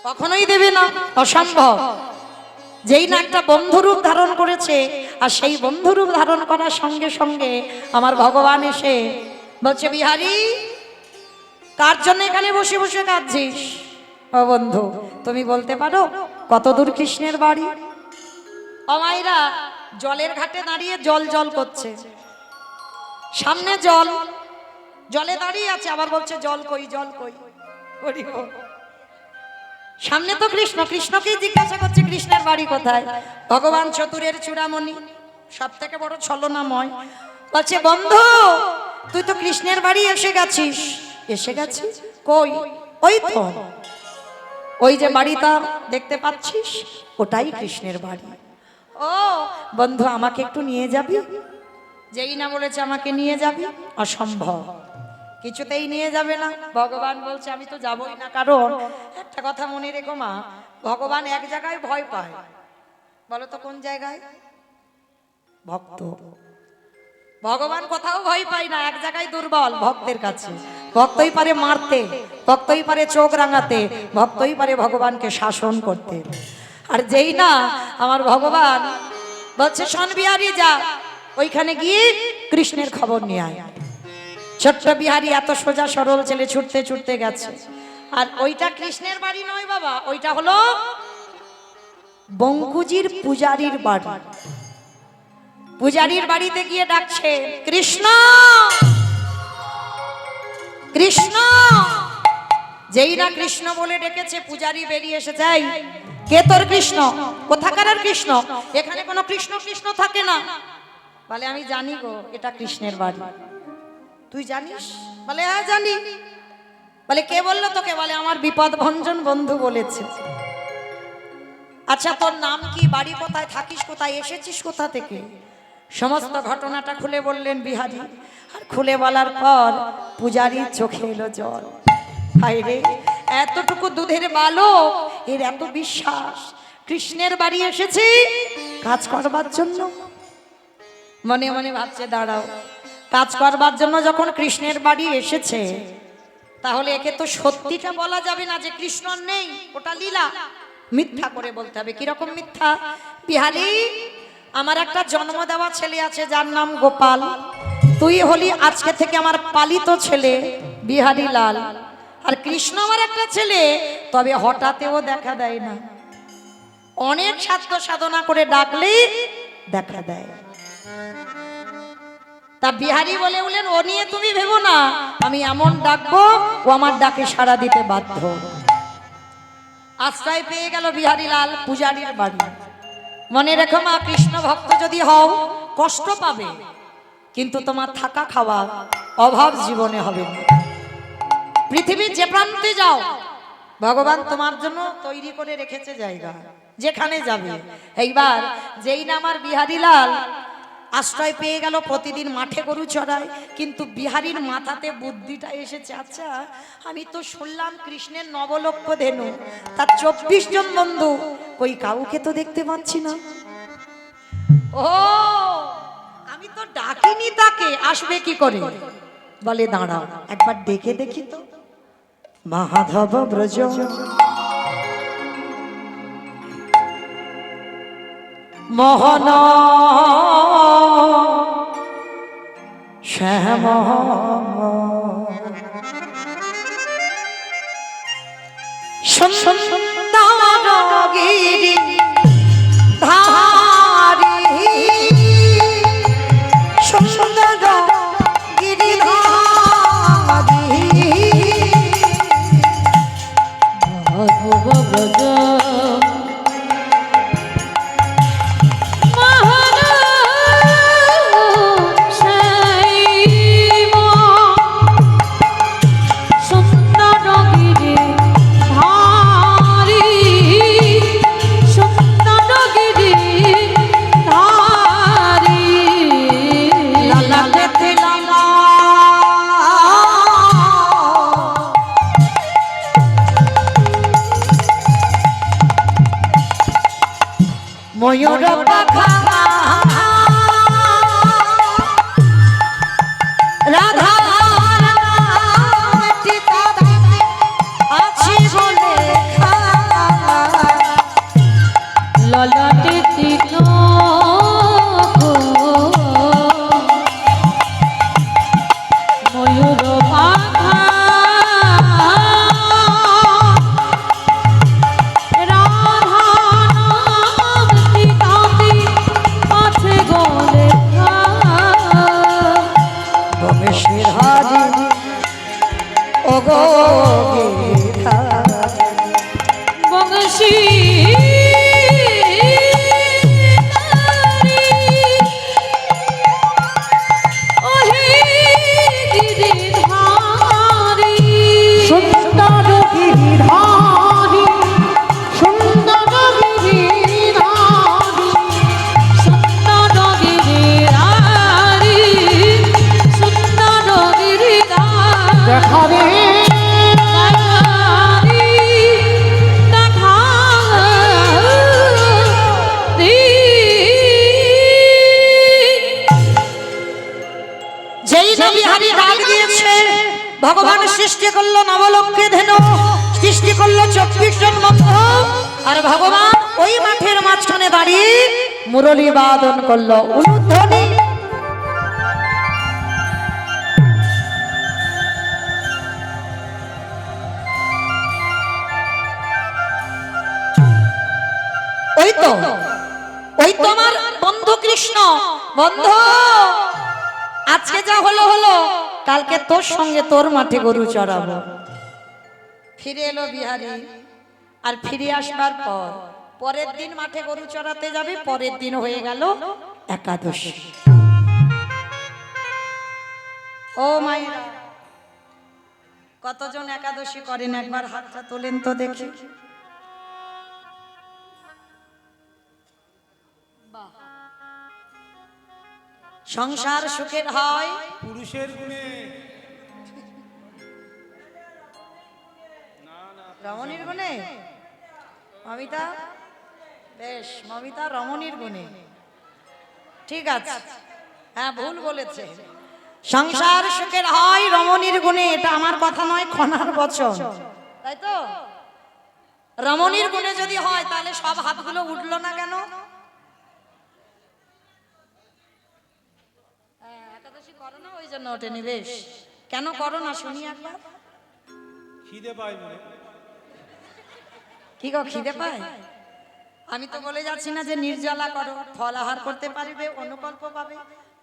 কখনোই দেবে না, অসম্ভব। যেই না একটা বন্ধুরূপ ধারণ করেছে, আর সেই বন্ধুরূপ ধারণ করার সঙ্গে সঙ্গে আমার ভগবান এসে বলছে, বিহারী কার জন্য এখানে বসে বসে কাঁদছিস? ও বন্ধু, তুমি বলতে পারো কত দূর কৃষ্ণের বাড়ি? অমাইরা জলের ঘাটে দাঁড়িয়ে জল জল করছে, সামনে জল, জলে দাঁড়িয়ে আছে, আবার বলছে জল কই, জল কই। সামনে তো কৃষ্ণ, কৃষ্ণকেই জিজ্ঞাসা করছে কৃষ্ণের বাড়ি কোথায়। ভগবান চতুরের চূড়ামণি, সব থেকে বড় ছলনাময়। বলছে বন্ধু তুই তো কৃষ্ণের বাড়ি এসে গেছিস। এসে গেছিস কই? ওই তো ওই যে বাড়িটা দেখতে পাচ্ছিস ওটাই কৃষ্ণের বাড়ি। ও বন্ধু আমাকে একটু নিয়ে যাবি? যেই না বলেছে আমাকে নিয়ে যাবি, অসম্ভব, কিছুতেই নিয়ে যাবে না। ভগবান বলছে আমি তো যাবই না, কারণ একটা কথা মনে রেখো মা, ভগবান এক জায়গায় ভয় পায়, বলো তো কোন জায়গায়? ভক্ত। ভগবান কোথাও ভয় পায় না, এক জায়গায় দুর্বল, ভক্তের কাছে। ভক্তই পারে মারতে, ভক্তই পারে চোখ রাঙাতে, ভক্তই পারে ভগবানকে শাসন করতে। আর যেই না আমার ভগবান বলছে শোন বিহারী যা, ওইখানে গিয়ে কৃষ্ণের খবর নিয়ে আয়। ছোট্ট বিহারী এত সোজা সরল ছেলে ছুটতে ছুটতে গেছে। আর ওইটা কৃষ্ণের বাড়ি নয় বাবা, ওইটা হলো বঙ্কুজির পূজারীর বাড়ি। পূজারীর বাড়িতে গিয়ে ডাকছে কৃষ্ণ কৃষ্ণ। যেই না কৃষ্ণ বলে ডেকেছে পূজারী বেরিয়ে এসে যায়। কে তোর কৃষ্ণ? কোথাকার কৃষ্ণ? এখানে কোনো কৃষ্ণ কৃষ্ণ থাকে না। বলে আমি জানি গো, এটা কৃষ্ণের বাড়ি। তুই জানিস? বলে হ্যাঁ জানি। বলে কে বললো তোকে? বলে আমার বিপদ ভঞ্জন বন্ধু বলেছে। আচ্ছা তোর নাম কি, বাড়ি কোথায়, থাকিস কোথায়, এসেছিস কোথা থেকে? সমস্ত ঘটনাটা খুলে বললেন বিহারী। আর খুলে বলার পর পূজারীর চোখে এলো জল। হায় রে, এতটুকু দুধের বালক, এর এত বিশ্বাস, কৃষ্ণের বাড়ি এসেছি কাজ করবার জন্য। মনে মনে ভাবছে দাঁড়াও, কাজ করবার জন্য যখন কৃষ্ণের বাড়ি এসেছে, তাহলে একে তো সত্যিটা বলা যাবে না যে কৃষ্ণ নেই, ওটা লীলা। মিথ্যা করে বলতে হবে। কিরকম মিথ্যা? বিহারী আমার একটা জন্ম দেওয়া ছেলে আছে যার নাম গোপাল, তুই হলি আজকে থেকে আমার পালিত ছেলে বিহারী লাল। আর কৃষ্ণ আমার একটা ছেলে, তবে হঠাৎও দেখা দেয় না, অনেক সাধ্য সাধনা করে ডাকলেই দেখা দেয়। তা বিহারী বলে বলেন ও নিয়ে তুমি ভেবো না, আমি এমন ডাকবো ও আমার ডাকে সাড়া দিতে বাধ্য। আশ্রয় পেয়ে গেল বিহারী লাল পূজারীর বাড়ি। মনে রেখো মা, কৃষ্ণ ভক্ত যদি হও কষ্ট পাবে, কিন্তু তোমার থাকা খাওয়া অভাব জীবনে হবে না। পৃথিবীর যে প্রান্তে যাও ভগবান তোমার জন্য তৈরি করে রেখেছে জায়গা, যেখানে যাবে। এইবার যেই না আমার বিহারী লাল আশ্রয় পেয়ে গেল, প্রতিদিন মাঠে গরু চড়ায়, কিন্তু বিহারীর মাথাতে বুদ্ধিটা এসেছে, আচ্ছা আমি তো শুনলাম কৃষ্ণের নবলক্ষ ধেনু, তার 24 জন বন্ধু, কই কাউকে তো দেখতে পাচ্ছি না। ও আমি তো ডাকিনি তাকে, আসবে কি করে? বলে দাঁড়াও একবার ডেকে দেখি তো। মাধব ব্রজ মোহন শ্যাম সুন্দর গিরি ধারি সুন্দর গিরি ধারি মাধব ব্রজ ময়ূর পাখা রাধা আছি বলে ললাটে তিলক ময়ূর পাখা বংশী যেই না বিহারী ডাক দিয়েছে, ভগবান সৃষ্টি করলো নবলক্ষে ধেনু, সৃষ্টি করলো 24 জন মন্ত্র, আর ভগবান ওই মাঠের মাঝখানে দাঁড়িয়ে মুরলী বাদন করলো, উলুধ্বনি। ওই তো আমার বন্ধু কৃষ্ণ, বন্ধু আজকে যা হলো হলো, কালকে তোর সঙ্গে তোর মাঠে গরু চড়াবো। ফিরে এলো বিহারী, আর ফিরে আসবার পর পরের দিন মাঠে গরু চড়াতে যাবে, পরের দিন হয়ে গেল একাদশী। ও মায়েরা, কতজন একাদশী করেন একবার হাতটা তোলেন তো দেখি। সংসার সুখের হয় পুরুষের গুণে, রমণীর গুণে। মমিতা, বেশ, মমিতা রমণীর গুণে, ঠিক আছে। হ্যাঁ, ভুল বলেছে। সংসার সুখের হয় রমণীর গুণে, এটা আমার কথা নয়, খনার বচন, তাই তো? রমণীর গুণে যদি হয় তাহলে সব হাতগুলো উঠলো না কেন? একাদশী করো না, ওই জন্য ওঠেনি। বেশ, কেন করো না শুনি একবার। খিদে পায় বলে। কি গো, খিদে পায়? আমি তো বলে যাচ্ছি না যে নির্জলা করো, ফল আহার করতে পারবে, অনুকল্প পাবে,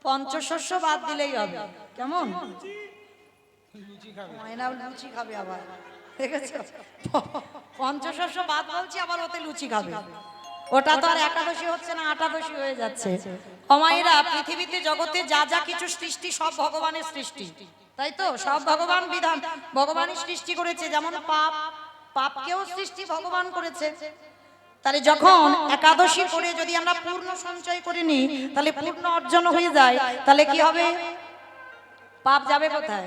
পঞ্চশস্য বাদ দিলেই হবে। কেমন? ময়না লুচি খাবে আবার, দেখেছো? পঞ্চশস্য বাদ বলছি, আবার ওতে লুচি খাবে। ওটা তো আর একাদশী হচ্ছে না, আটাদশী হয়ে যাচ্ছে। অমায়েরা, পৃথিবীতে জগতে যা যা কিছু সৃষ্টি সব ভগবানের সৃষ্টি, তাই তো? সব ভগবান বিধান, ভগবানই সৃষ্টি করেছে। যেমন পাপ, পাপকেও সৃষ্টি ভগবান করেছে। তাহলে যখন একাদশী করে যদি আমরা পূর্ণ সঞ্চয় করে নিই, তাহলে পূর্ণ অর্জন হয়ে যায়, তাহলে কি হবে? পাপ যাবে কোথায়?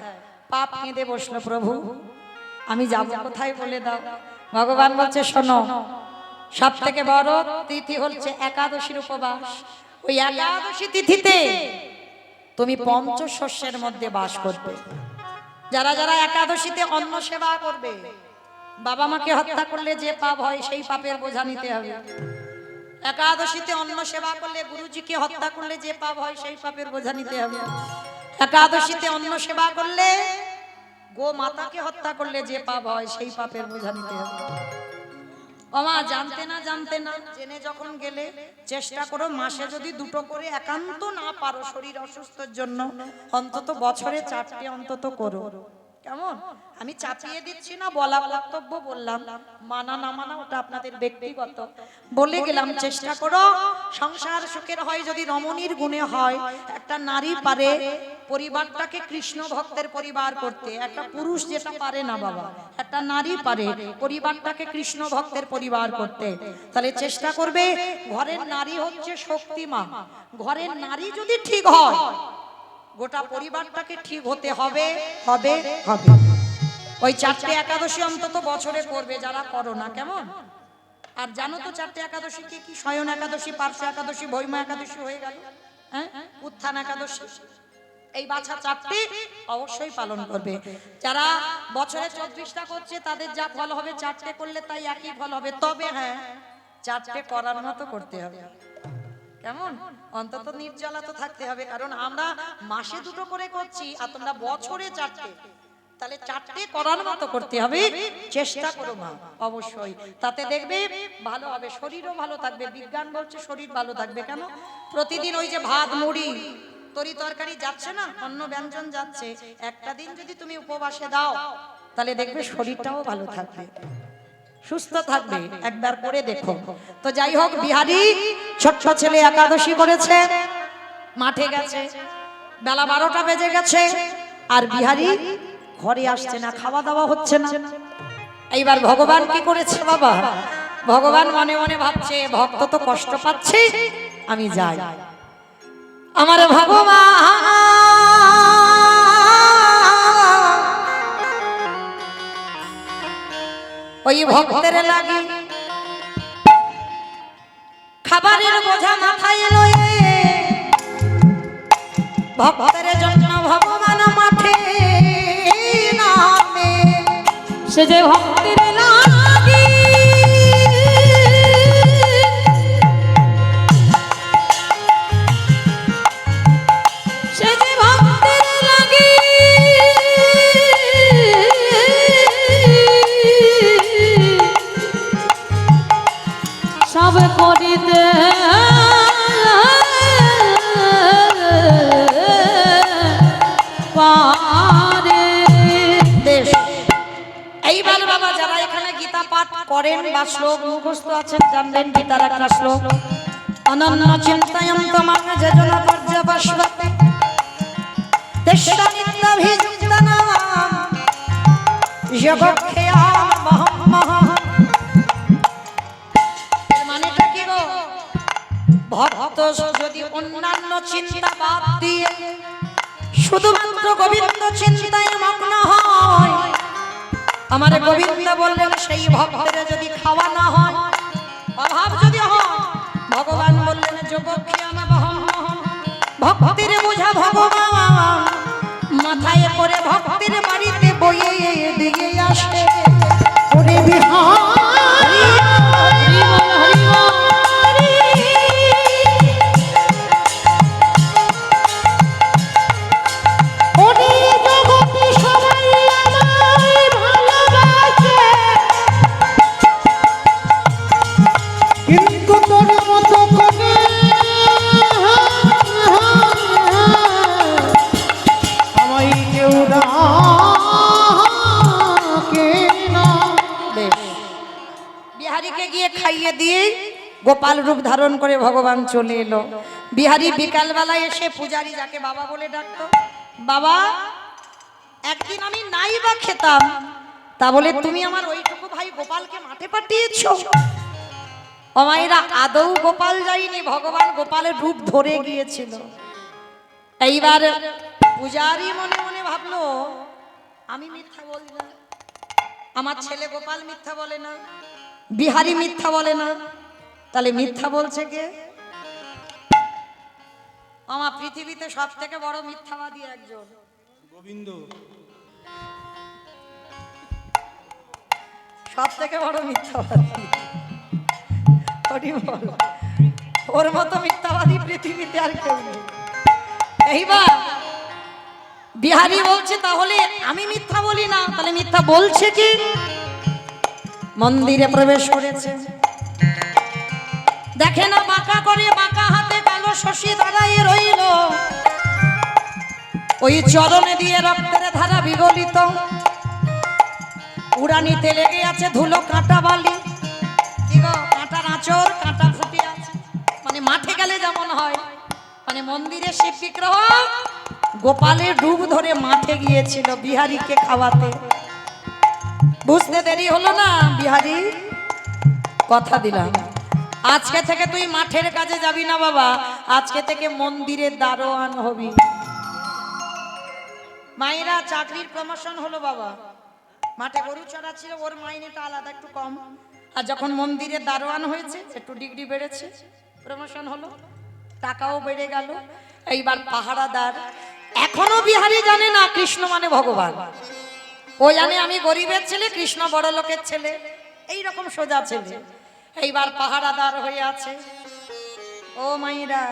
পাপ কেঁদে বসলো, প্রভু আমি যাব কোথায় বলে দাও। ভগবান বলছে, শোনো, সব থেকে বড় তিথি হচ্ছে একাদশীর উপবাস। ওই একাদশী তিথিতে তুমি পঞ্চশস্যের মধ্যে বাস করবে। যারা যারা একাদশীতে অন্ন সেবা করবে, বাবা মাকে হত্যা করলে যে পাপ হয় সেই পাপের বোঝা নিতে হবে। একাদশীতে অন্ন সেবা করলে, গুরুজিকে হত্যা করলে যে পাপ হয় সেই পাপের বোঝা নিতে হবে। একাদশীতে অন্ন সেবা করলে, গো মাতাকে হত্যা করলে যে পাপ হয় সেই পাপের বোঝা নিতে হবে। ওমা, জানতে না জেনে যখন গেলে, চেষ্টা করো মাসে যদি 2টো করে, একান্ত না পারো শরীর অসুস্থর জন্য, অন্তত বছরে 4টে অন্তত করো। কেমন? আমি চাপিয়ে দিচ্ছি না, বলা কর্তব্য বললাম, মানা না মানা ওটা আপনাদের ব্যক্তিগত, বলে গেলাম। চেষ্টা করো সংসার সুখের হয় যদি রমণীর গুণে হয়। একটা নারী পারে পরিবারটাকে কৃষ্ণ ভক্তের পরিবার করতে, একটা পুরুষ যেটা পারে না বাবা, একটা নারী পারে পরিবারটাকে কৃষ্ণ ভক্তের পরিবার করতে। তাহলে চেষ্টা করবে, ঘরের নারী হচ্ছে শক্তিমা, ঘরের নারী যদি ঠিক হয়, গোটা পরিবারটাকে ঠিক হতে হবে হবে হবে। ওই 4টে একাদশী অন্তত বছরে করবে যারা করো না। কেমন? আর জানো তো 4টে একাদশী কি কি? শয়ন একাদশী, পার্শ্ব একাদশী, ভৈমা একাদশী হয়ে গেল, হ্যাঁ, উত্থান একাদশী। এই বাছা 4টে অবশ্যই পালন করবে। যারা বছরে 24টা করছে তাদের যা ফল হবে 4টে করলে তাই একই ফল হবে। তবে হ্যাঁ, 4টে করার মতো করতে হবে। কেমন? অন্তত নির্জলা তো থাকতে হবে, কারণ আমরা মাসে 2টো করে করছি আর তোমরা বছরে 4টে, তাহলে 4টে করার মতো করতে হবে। চেষ্টা করো মা, অবশ্যই, তাতে দেখবে ভালো হবে, শরীরও ভালো থাকবে। বিজ্ঞান বলছে শরীর ভালো থাকবে। কেন? প্রতিদিন ওই যে ভাত মুড়ি তরি তরকারি যাচ্ছে না, অন্য ব্যঞ্জন যাচ্ছে, একটা দিন যদি তুমি উপবাসে দাও, তাহলে দেখবে শরীরটাও ভালো থাকবে, সুস্থ থাকবে। একবার করে দেখো। তো যাই হোক, বিহারী ছোট্ট ছেলে একাদশী করেছে, মাঠে গেছে, বেলা 12টা বেজে গেছে, আর বিহারী ঘরে আসছে না, খাওয়া দাওয়া হচ্ছে না। এইবার ভগবান কি করেছে বাবা? ভগবান মনে মনে ভাবছে, ভক্ত তো কষ্ট পাচ্ছে, আমি যাই। আমার ভগবান ওই ভক্তের লাগি খাবারের বোঝা মাথায় লয়ে, ভক্তের জন্য ভগবান সে যে ভক্তের লাগি সে যে ভক্তের লাগি সব করিতে পারে। বেশ, এইবার বাবা যারা এখানে গীতা পাঠ করেন বা শ্লোক মুখস্থ আছেন জানবেন গীতার একটা শ্লোক, অনন্য চিন্তায়ম তোমাং যোজনা পর্যবস্বতে তেষ্টা নিত্যাভিযুক্তানাম যোগক্ষেয়াম মহম্মহ। এর মানেটা কি গো? ভক্ত যদি অন্যান্য চিন্তা বাদ দিয়ে শুধুমাত্র গোবিন্দ চিন্তায় মগ্ন হয়, আমার গোবিন্দ বললেন সেই ভক্তের যদি খাওয়া না হয়, অভাব যদি হয়, ভগবান বললেন যোগক্ষেম মহম্মহ, ভক্তির বোঝা ভগবান মাথায় করে ভক্তির বাড়িতে বয়ে দিয়ে আসে। ওরে বিহারী হরি বল হরি বল। ওরে জগতে সবাই আমায় ভালোবাসে, কিন্তু তোর মতো করে আমায় কেউ ডাকে না। বেশ, বিহারীকে গিয়ে খাইয়ে দিয়ে গোপাল রূপ ধারণ করে ভগবান চলে এলো। বিহারী বিকালবেলায় এসে পূজারি যাকে বাবা বলে ডাকতো, বাবা একদিন আমি নাই বা খেতাম, তা বলে তুমি আমার ওইটুকু ভাই গোপালকে মাঠে পাঠিয়েছো। অমাইরা আদৌ গোপাল যায়নি, ভগবান গোপালের রূপ ধরে গিয়েছিল। এইবার পূজারি মনে মনে ভাবলো আমি মিথ্যা বলি না, আমার ছেলে গোপাল মিথ্যা বলে না, বিহারী মিথ্যা বলে না, তাহলে মিথ্যা বলছে কে? আমার পৃথিবীতে সব থেকে বড় মিথ্যাবাদী একজন গোবিন্দ। সব থেকে বড় মিথ্যাবাদী হরি বল। ওর মতো মিথ্যাবাদী পৃথিবীতে আর কেউ নেই। এইবার বিহারী বলছে তাহলে আমি মিথ্যা বলি না, তাহলে মিথ্যা বলছে কি? মন্দিরে প্রবেশ করেছে, দেখে না বাঁকা করে বাঁকা হাতে কালো শশী দাঁড়াইয়ে রইল, ওই চরণে দিয়ে রক্তের ধারা বিগলিত, উড়ানিতে লেগে আছে ধুলো কাঁটা বালি, কি গো কাঁটার আঁচড়, কাঁটা ফুটে আছে, মানে মাঠে গেলে যেমন হয়, মানে মন্দিরে শিব বিগ্রহ গোপালের রূপ ধরে মাঠে গিয়েছিল বিহারীকে খাওয়াতে। বুঝতে দেরি হলো না বিহারী, কথা দিলাম আজকে থেকে তুই মাঠের কাজে যাবি না বাবা, আজকে থেকে মন্দিরের দারোয়ান হবি। মায়েরা চাকরির প্রমোশন হলো বাবা, মাঠে গরু চড়াচ্ছিল ওর মাইনেটা আলাদা একটু কম, আর যখন মন্দিরের দারোয়ান হয়েছে একটু ডিগ্রি বেড়েছে, প্রমোশন হলো, টাকাও বেড়ে গেল। এইবার পাহারাদার, এখনো বিহারী জানে না কৃষ্ণ মানে ভগবান, ও জানে আমি গরিবের ছেলে, কৃষ্ণ বড় লোকের ছেলে, এইরকম সোজা ছেলে। এইবার পাহারাদার হয়ে আছে। ও মাইরা,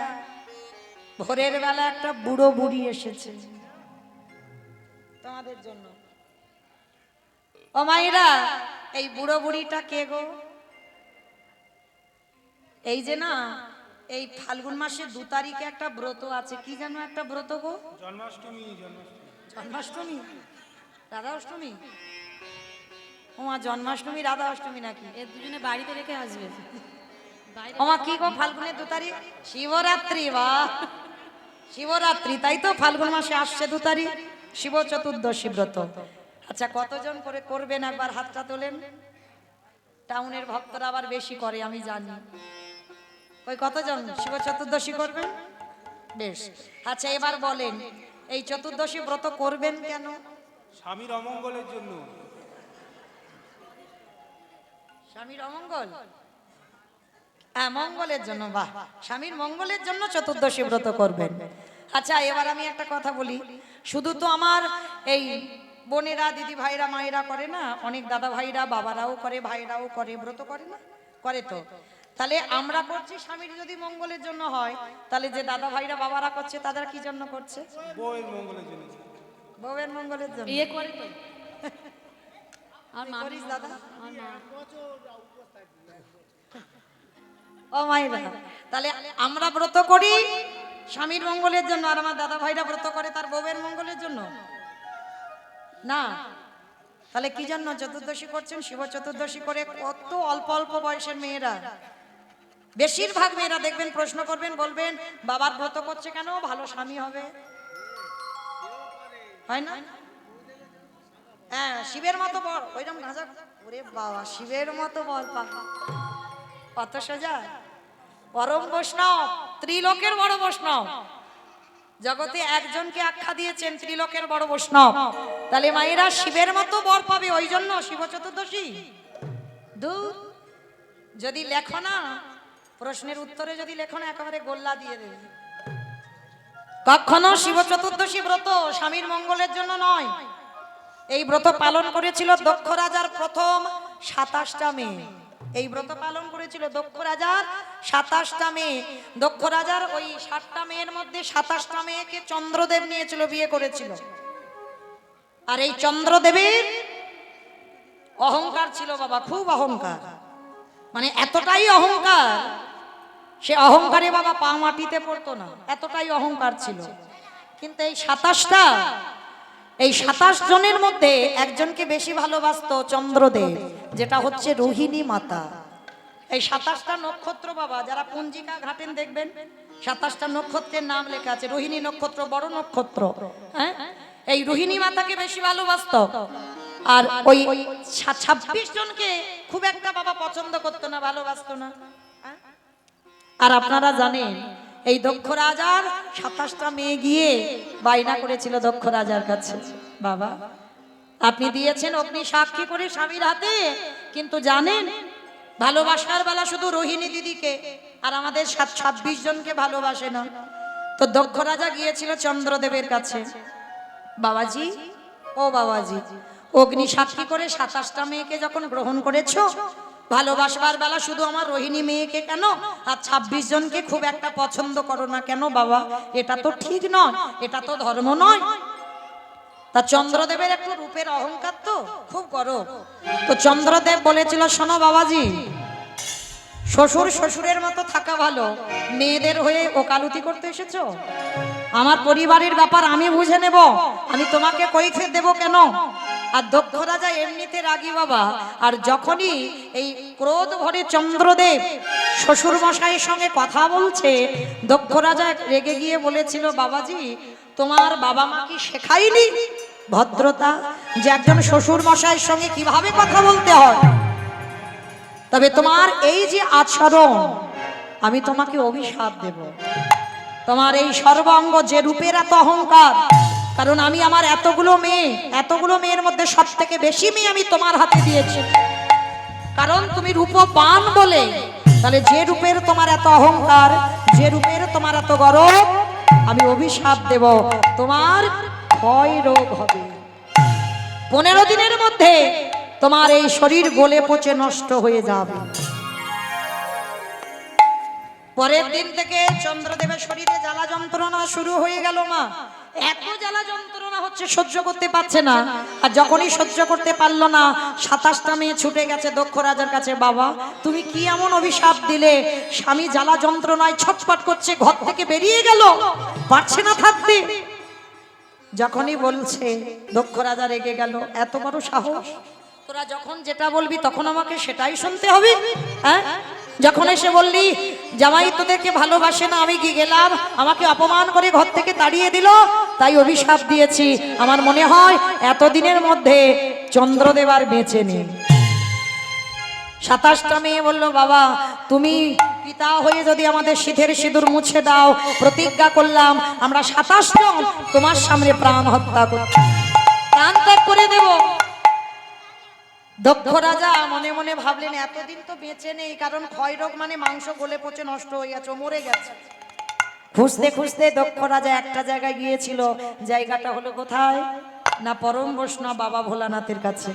ভোরের বেলা একটা বুড়ো বুড়ি এসেছে তোমাদের জন্য। ও মাইরা, এই বুড়ো বুড়িটা কে গো? এই যে না, এই ফাল্গুন মাসের 2 তারিখে একটা ব্রত আছে, কি জানো একটা ব্রত গো? জন্মাষ্টমী। জন্মাষ্টমী, রাধা অষ্টমী। ওমা জন্মাষ্টমী রাধা অষ্টমী নাকি? এর দুজনে বাড়িতে রেখে আসবে। ওমা কি গো ফাল্গুনের 2 তারিখ? শিবরাত্রি। বাহ, শিবরাত্রি, তাই তো ফাল্গুন মাসে আসছে 2 তারিখ, শিব চতুর্দশী ব্রত। আচ্ছা কতজন করে করবেন একবার হাতটা তোলেন। টাউনের ভক্তরা আবার বেশি করে আমি জানি। ওই কতজন শিব চতুর্দশী করবেন? বেশ, আচ্ছা এবার বলেন এই চতুর্দশী ব্রত করবেন কেন? স্বামীর অমঙ্গলের জন্য। স্বামীর অমঙ্গল? হ্যাঁ মঙ্গলের জন্য। বাহ, স্বামীর মঙ্গলের জন্য চতুর্দশী ব্রত করবেন। আচ্ছা এবার আমি একটা কথা বলি, শুধু তো আমার এই বোনেরা, দিদি ভাইরা, মায়েরা করে না, অনেক দাদা ভাইরা, বাবারাও করে, ভাইরাও করে, ব্রত করে না, করে তো। তাহলে আমরা করছি স্বামীর যদি মঙ্গলের জন্য হয়, তাহলে যে দাদা ভাইরা, বাবারা করছে তাদের কি জন্য করছে? বউয়ের মঙ্গলের জন্য। বউয়ের মঙ্গলের জন্য। বিয়ে করে তো আর মা করিস দাদা? আর মা ও মায়েরা, তাহলে আমরা ব্রত করি স্বামীর মঙ্গলের জন্য, আর আমার দাদা ভাইরা ব্রত করে তার বউয়ের মঙ্গলের জন্য না। তাহলে কি জন্য চতুর্দশী করছেন? শিব চতুর্দশী করে কত অল্প অল্প বয়সের মেয়েরা, বেশিরভাগ মেয়েরা দেখবেন প্রশ্ন করবেন, বলবেন বাবার ব্রত করছে কেন? ভালো স্বামী হবে, হয় না? হ্যাঁ, শিবের মতো বল, ওইরকম গাঁজা, ওরে বাবা, শিবের মতো বল পা, কত সোজা। পরম বৈষ্ণব, ত্রিলোকের বড় বৈষ্ণব, জগতে একজনকে আখ্যা দিয়েছেন ত্রিলোকের বড় বৈষ্ণব। তাহলে মায়েরা শিবের মতো বর পাবে, ওই জন্য শিব চতুর্দশী। দূর, যদি লেখো না, প্রশ্নের উত্তরে যদি লেখো না, একেবারে গোল্লা দিয়ে দেবে। কখনো শিব চতুর্দশী ব্রত স্বামীর মঙ্গলের জন্য নয়। এই ব্রত পালন করেছিল দক্ষ রাজার প্রথম 27টা মেয়ে। এই ব্রত পালন করেছিল দক্ষ রাজার 27টা মেয়ে। দক্ষ রাজার ওই 60টা মেয়ের মধ্যে 27টা মেয়েকে চন্দ্রদেব নিয়েছিল, বিয়ে করেছিল। আর এই চন্দ্রদেবের অহংকার ছিল বাবা, খুব অহংকার, মানে এতটাই অহংকার, সে অহংকারে বাবা পা মাটিতে পড়তো না, এতটাই অহংকার ছিল। কিন্তু এই 27 জনের মধ্যে একজনকে বেশি ভালোবাসতো চন্দ্রদেব, যেটা হচ্ছে রোহিণী মাতা। এই 27টা নক্ষত্র বাবা, যারা পঞ্জিকা ঘাটেন দেখবেন 27টা নক্ষত্রের নাম লেখা আছে। রোহিণী নক্ষত্র বড় নক্ষত্র, হ্যাঁ, এই রোহিণী মাতাকে বেশি ভালোবাসতো। আর ওই 26 জনকে খুব একটা বাবা পছন্দ করতো না, ভালোবাসতো না। আর আপনারা জানেন এই দক্ষ রাজার 27টা মেয়ে গিয়ে বাইনা করেছিল দক্ষ রাজার কাছে, বাবা আপনি দিয়েছেন অগ্নি সাক্ষী করে স্বামীর হাতে, কিন্তু জানেন ভালোবাসার বেলা শুধু রোহিণী দিদিকে আর আমাদের 26 জনকে ভালোবাসে না। তো দক্ষ রাজা গিয়েছিল চন্দ্রদেবের কাছে, বাবাজি, ও বাবাজি, অগ্নি সাক্ষী করে 27টা মেয়েকে যখন গ্রহণ করেছো, ভালোবাসবার বেলা শুধু আমার রোহিণী মেয়েকে কেন আর 26 জনকে খুব একটা পছন্দ করো না কেন বাবা? এটা তো ঠিক নয়, এটা তো ধর্ম নয়। তা চন্দ্রদেবের একটু রূপের অহংকার তো খুব গরম। তো চন্দ্রদেব বলেছিল, শোনো বাবাজি, শ্বশুর শ্বশুরের মতো থাকা ভালো, মেয়েদের হয়ে ওকালতি করতে এসেছো? আমার পরিবারের ব্যাপার আমি বুঝে নেব, আমি তোমাকে কৈফিয়ত দেব কেন? আর দক্ষ রাজা এমনিতে রাগী বাবা, আর যখনই এই ক্রোধ ভরে চন্দ্রদেব শ্বশুর মশাইয়ের সঙ্গে কথা বলছে, দক্ষ রাজা রেগে গিয়ে বলেছিল, বাবাজি তোমার বাবা মা কি শেখায়নি ভদ্রতা, যে একজন শ্বশুর মশাইয়ের সঙ্গে কিভাবে কথা বলতে হয়? তবে তোমার এই যে আচরণ, আমি তোমাকে অভিশাপ দেব। তোমার এই সর্বাঙ্গ যে রূপের এত অহংকার, কারণ আমি আমার এতগুলো মেয়ের মধ্যে সব থেকে বেশি মেয়ে আমি তোমার হাতে দিয়েছি, কারণ তুমি রূপবান বলে। তাহলে যে রূপের তোমার এত অহংকার, যে রূপের তোমার এত গর্ব, আমি অভিশাপ দেব, তোমার ক্ষয় রোগ হবে। 15 দিনের মধ্যে তোমার এই শরীর গলে পচে নষ্ট হয়ে যাবে। পরের দিন থেকে চন্দ্রদেবের শরীরে জ্বালা যন্ত্রণা শুরু হয়ে গেল। মা এত জ্বালা যন্ত্রণা হচ্ছে, সহ্য করতে পারছে না। আর যখনই সহ্য করতে পারলো না, 27টা মেয়ে ছুটে গেছে দক্ষ রাজার কাছে, বাবা তুমি কি এমন অভিশাপ দিলে? স্বামী জ্বালা যন্ত্রণায় ছটফট করছে, ঘর থেকে বেরিয়ে গেল, পারছে না থাকতে। যখনই বলছে, দক্ষ রাজা রেগে গেল, এত বড় সাহস, তোরা যখন যেটা বলবি তখন আমাকে সেটাই শুনতে হবে? হ্যাঁ, যখন এসে বললি জামাই তোদেরকে ভালোবাসে না, আমি কি গেলাম, আমাকে অপমান করে ঘর থেকে তাড়িয়ে দিল, তাই অভিশাপ দিয়েছি। আমার মনে হয় এতদিনের মধ্যে চন্দ্রদেব আর বেঁচে নেই। 27টা মেয়ে বলল, বাবা তুমি পিতা হয়ে যদি আমাদের সিঁথের সিঁদুর মুছে দাও, প্রতিজ্ঞা করলাম আমরা 27 জন তোমার সামনে প্রাণ হত্যা করব, প্রাণ ত্যাগ করে দেব। দক্ষ রাজা মনে মনে ভাবলেন, এতদিন তো বেঁচে নেই, কারণ ক্ষয় রোগ মানে মাংস গলে পচে নষ্ট হয়ে গেছে, মরে গেছে। খুঁজতে খুঁজতে দক্ষ রাজা একটা জায়গায় গিয়েছিল, জায়গাটা হলো কোথায়? না পরম বৈষ্ণব বাবা ভোলানাথের কাছে?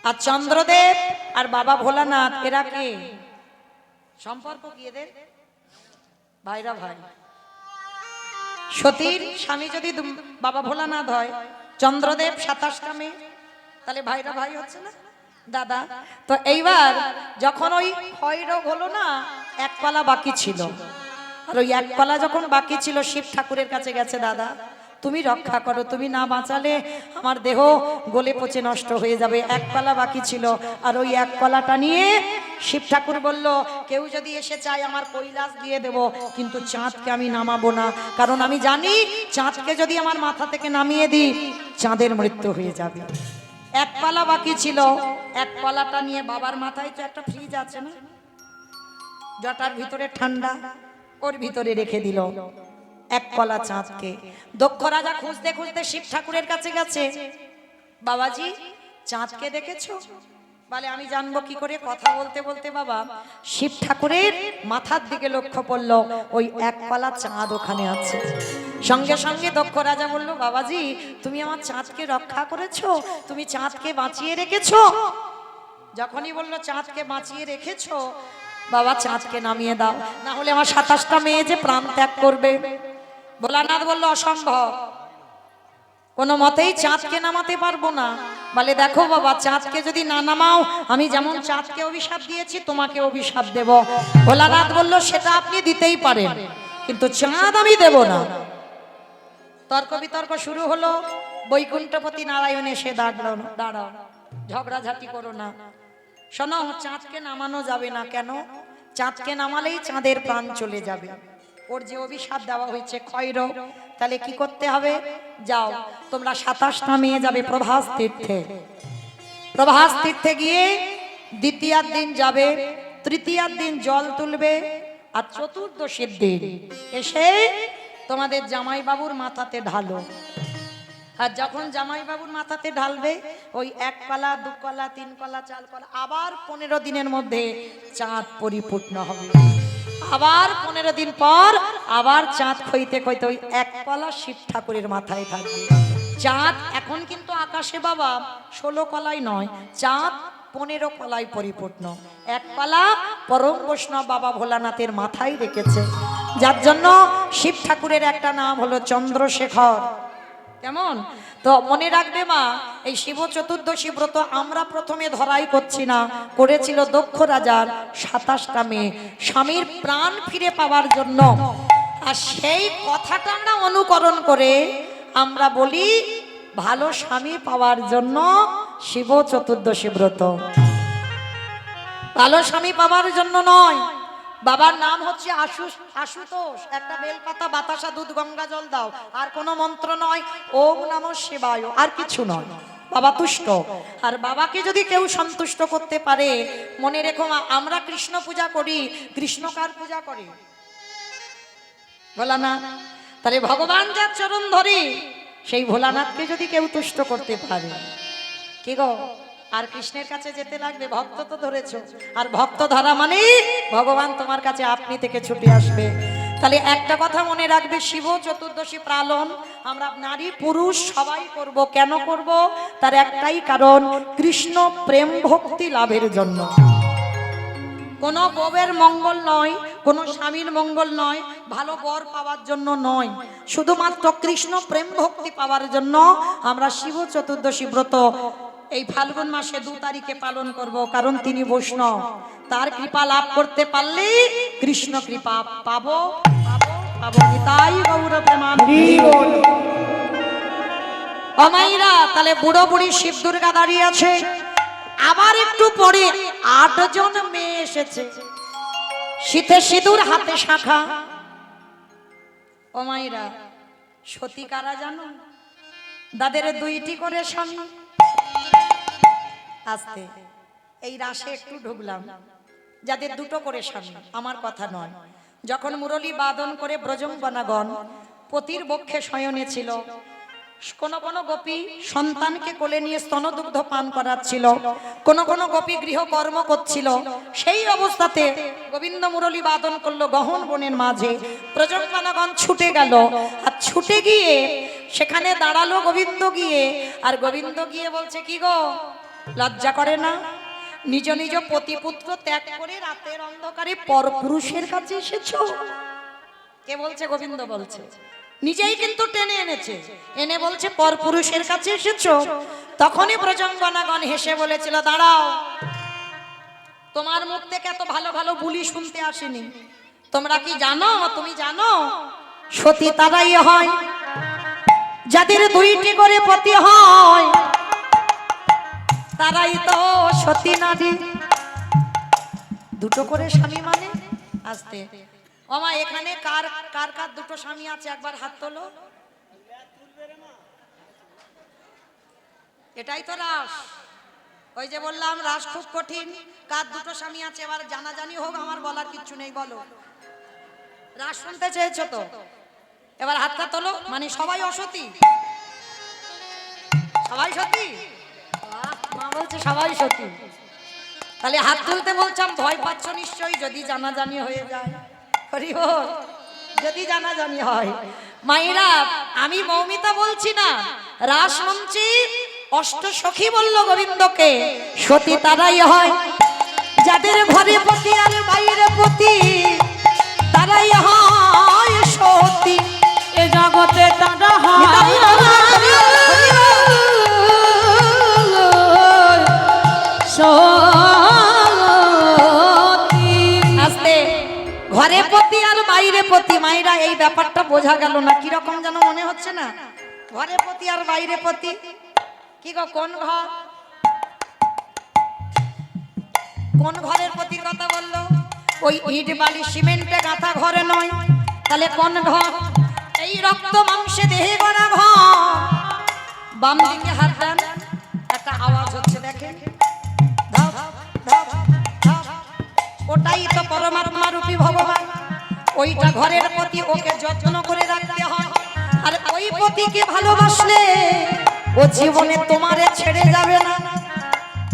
আর চন্দ্রদেব আর বাবা ভোলানাথ এরা কে? সম্পর্ক কি এদের? ভাইরা ভাই। সতীর স্বামী যদি বাবা ভোলানাথ হয়, চন্দ্রদেব 27টা মেয়ে, তাহলে ভাইরা ভাই হচ্ছে না দাদা? তো এইবার যখন ওই ক্ষয় রোগ হলো না, এক কলা বাকি ছিল, আর ওই এক কলা যখন বাকি ছিল শিব ঠাকুরের কাছে গেছে, দাদা তুমি রক্ষা করো, তুমি না বাঁচালে আমার দেহ গলে পচে নষ্ট হয়ে যাবে। এক কলা বাকি ছিল, আর ওই এক কলাটা নিয়ে শিব ঠাকুর বলল, কেউ যদি এসে চায় আমার কৈলাস দিয়ে দেব, কিন্তু চাঁদকে আমি নামাবো না, কারণ আমি জানি চাঁদকে যদি আমার মাথা থেকে নামিয়ে দিই চাঁদের মৃত্যু হয়ে যাবে। এক কলা বাকি ছিল, এক কলাটা নিয়ে বাবার মাথায় তো একটা ফ্রিজ আছে না, জটার ভিতরে ঠান্ডা, ওর ভিতরে রেখে দিল এক কলা চাঁদকে। দক্ষ রাজা খুঁজতে খুঁজতে শিব ঠাকুরের কাছে গেছে, বাবাজি চাঁদকে দেখেছো? বলে আমি জানবো কি করে? কথা বলতে বলতে বাবা শিব ঠাকুরের মাথার দিকে লক্ষ্য পড়লো, ওই এক কলা চাঁদ ওখানে আছে। সঙ্গে সঙ্গে দক্ষ রাজা বলল, বাবাজি তুমি আমার চাঁদকে রক্ষা করেছো, তুমি চাঁদকে বাঁচিয়ে রেখেছো। যখনই বললো চাঁদকে বাঁচিয়ে রেখেছো, বাবা চাঁদকে নামিয়ে দাও, না হলে আমার 27টা মেয়ে যে প্রাণ ত্যাগ করবে। ভোলানাথ বলল, অসম্ভব, কোনো মতেই চাঁদকে নামাতে পারবো না। বলে দেখো বাবা, চাঁদকে যদি না নামাও, আমি যেমন চাঁদকে অভিশাপ দিয়েছি তোমাকে অভিশাপ দেব। ভোলানাথ বলল, সেটা আপনি দিতেই পারেন, কিন্তু চাঁদ আমি দেব না। তর্ক বিতর্ক শুরু হলো। বৈকুণ্ঠপতি নারায়ণ এসে দাঁড়াও, ঝগড়াঝাটি করো না। শোনো, চাঁদকে নামানো যাবে না। কেন? চাঁদকে নামালেই চাঁদের প্রাণ চলে যাবে। ওর যে অভিশাপ দেওয়া হয়েছে ক্ষয়রোগ, তাহলে কি করতে হবে? যাও তোমরা 27টা মেয়ে যাবে প্রভাস তীর্থে। প্রভাস তীর্থে গিয়ে দ্বিতীয়ার দিন যাবে, তৃতীয়ার দিন জল তুলবে, আর চতুর্দশীর দিন এসে তোমাদের জামাইবাবুর মাথাতে ঢালো। আর যখন জামাইবাবুর মাথাতে ঢালবে, ওই 1 কলা 2 কলা 3 কলা 4 কলা, আবার 15 দিনের মধ্যে চাঁদ পরিপূর্ণ হবে। আবার 15 দিন পর আবার চাঁদ খইতে খইতে ওই 1 কলা শিব ঠাকুরের মাথায় থাকবে। চাঁদ এখন কিন্তু আকাশে বাবা 16 কলাই নয়, চাঁদ 15 কলাই পরিপূর্ণ। 1 কলা পরম বৈষ্ণব বাবা ভোলানাথের মাথায় রেখেছে, যার জন্য শিব ঠাকুরের একটা নাম হলো চন্দ্রশেখর। কেমন? তো মনে রাখবে মা, এই শিব চতুর্দশী ব্রত আমরা প্রথমে ধরাই করছি না, করেছিল দক্ষ রাজার 27টা মেয়ে স্বামীর প্রাণ ফিরে পাওয়ার জন্য। আর সেই কথাটা আমরা অনুকরণ করে আমরা বলি ভালো স্বামী পাওয়ার জন্য শিব চতুর্দশী ব্রত। ভালো স্বামী পাওয়ার জন্য নয়। বাবার নাম হচ্ছে আশুতোষ। একটা বেলপাতা, বাতাসা, দুধ, গঙ্গা জল দাও, আর কোনো মন্ত্র নয়, ওম নমঃ শিবায়, আর কিছু নয়। বাবা তুষ্ট। আর বাবাকে যদি কেউ সন্তুষ্ট করতে পারে, মনে রেখো মা, আমরা কৃষ্ণ পূজা করি, কৃষ্ণ কার পূজা করে? ভোলানাথ। তাহলে ভগবান যার চরণ ধরি, সেই ভোলানাথকে যদি কেউ তুষ্ট করতে পারে, কি গো, আর কৃষ্ণের কাছে যেতে লাগবে? ভক্ত তো ধরেছো, আর ভক্ত ধরা মানে ভগবান তোমার কাছে আপনি থেকে ছুটে আসবে। তাহলে একটা কথা মনে রাখবে, শিব চতুর্দশী পালন আমরা নারী পুরুষ সবাই করব। কেন করব? তার একটাই কারণ, কৃষ্ণ প্রেম ভক্তি লাভের জন্য। কোনো বউয়ের মঙ্গল নয়, কোনো স্বামীর মঙ্গল নয়, ভালো বর পাওয়ার জন্য নয়, শুধুমাত্র কৃষ্ণ প্রেম ভক্তি পাওয়ার জন্য আমরা শিব চতুর্দশী ব্রত এই ফাল্গুন মাসে 2 তারিখে পালন করব। কারণ তিনি বৈষ্ণব, তার কৃপা লাভ করতে পারলে কৃষ্ণ কৃপা পাবো পাবো। তাই গৌর প্রেমানন্দে অমাইরা। তাহলে বুড়ো বুড়ি শিব দুর্গা দাঁড়িয়ে আছে। আবার একটু পরে 8 জন মেয়ে এসেছে, শীতে সিঁদুর, হাতে শাখা। অমাইরা, সতী কারা জানো? দাদের 2টি করে স্বামী। আস্তে এই রাশে একটু ঢুকলাম, যাদের 2টো করে স্বামী, আমার কথা নয়। যখন মুরলী বাদন করে ব্রজঙ্গনাগণ পতির বক্ষে শয়নে ছিল, কোন কোন গোপী সন্তানকে কোলে নিয়ে স্তনদুগ্ধ পান করাচ্ছিল, কোন কোন গোপী গৃহকর্ম করছিল, সেই অবস্থাতে গোবিন্দ মুরলী বাদন করলো গহন বনের মাঝে। ব্রজঙ্গনাগণ ছুটে গেল, আর ছুটে গিয়ে সেখানে দাঁড়ালো গোবিন্দ গিয়ে, আর গোবিন্দ গিয়ে বলছে কি গো লজ্জা করে না? নিজ নিজ পতিপুত্র ত্যাগ করে রাতের অন্ধকারে পরপুরুষের কাছে এসেছো। কে বলছে? গোবিন্দ বলছে, নিজেই কিন্তু টেনে এনেছে, এনে বলছে পরপুরুষের কাছে এসেছো। তখনই ব্রজঙ্গনাগণ হেসে বলেছিল দাঁড়াও, তোমার মুখ থেকে এত ভালো ভালো বুলি শুনতে আসেনি। তোমরা কি জানো, তুমি জানো সতী তারাই হয় যাদের দুইটি করে পতি হয়, তারাই তো সতী নারী। দুটো করে স্বামী মানে? আসতে ওমা, এখানে কার কার কার দুটো স্বামী আছে একবার হাত তোলো। এটাই তো রাস। ওই যে বললাম রাস খুব কঠিন। কার দুটো স্বামী আছে এবার জানাজানি হোক, আমার বলার কিচ্ছু নেই। বলো, রাস শুনতে চেয়েছো তো? এবার হাতটা তোলো। মানে সবাই অসতী? সবাই সতী? মা বলছে সবাই সতী। তাহলে হাত তুলতে বলছাম, ভয় পাচ্ছ নিশ্চয়ই যদি জানাজানি হয়ে যায়। হরি বল, যদি জানাজানি হয়। মায়েরা, আমি মৌমিতা বলছি না, রাস মঞ্চে অষ্ট সখী বলল গোবিন্দকে সতী তারাই হয় যাদের ঘরে পতি আর বাইরে পতি, তারাই হয় সতী। এ জগতে তারা হয় সতী। আস্তে, ঘরে পতি আর বাইরে পতি। মায়েরা, এই ব্যাপারটা বোঝা গেল না, কিরকম যেন মনে হচ্ছে না? ঘরে পতি আর বাইরে পতি, কি গো কোন ঘর? কোন ঘরের পতির কথা বললো? ওই ইট বালি সিমেন্টে গাঁথা ঘরে নয়, তাহলে কোন ঘর? এই রক্ত মাংসে দেহে গড়া ঘর। বাম দিকে হাত দেন, একটা আওয়াজ হচ্ছে দেখেন, ধপ ধপ ধপ। ওটাই তো পরমাত্মা রূপী ভগবান। ওইটা ঘরের পতি, ওকে যত্ন করে রাখতে হয়। আর ওই পতিকে ভালোবাসলে ও জীবনে তোমারে ছেড়ে যাবে না।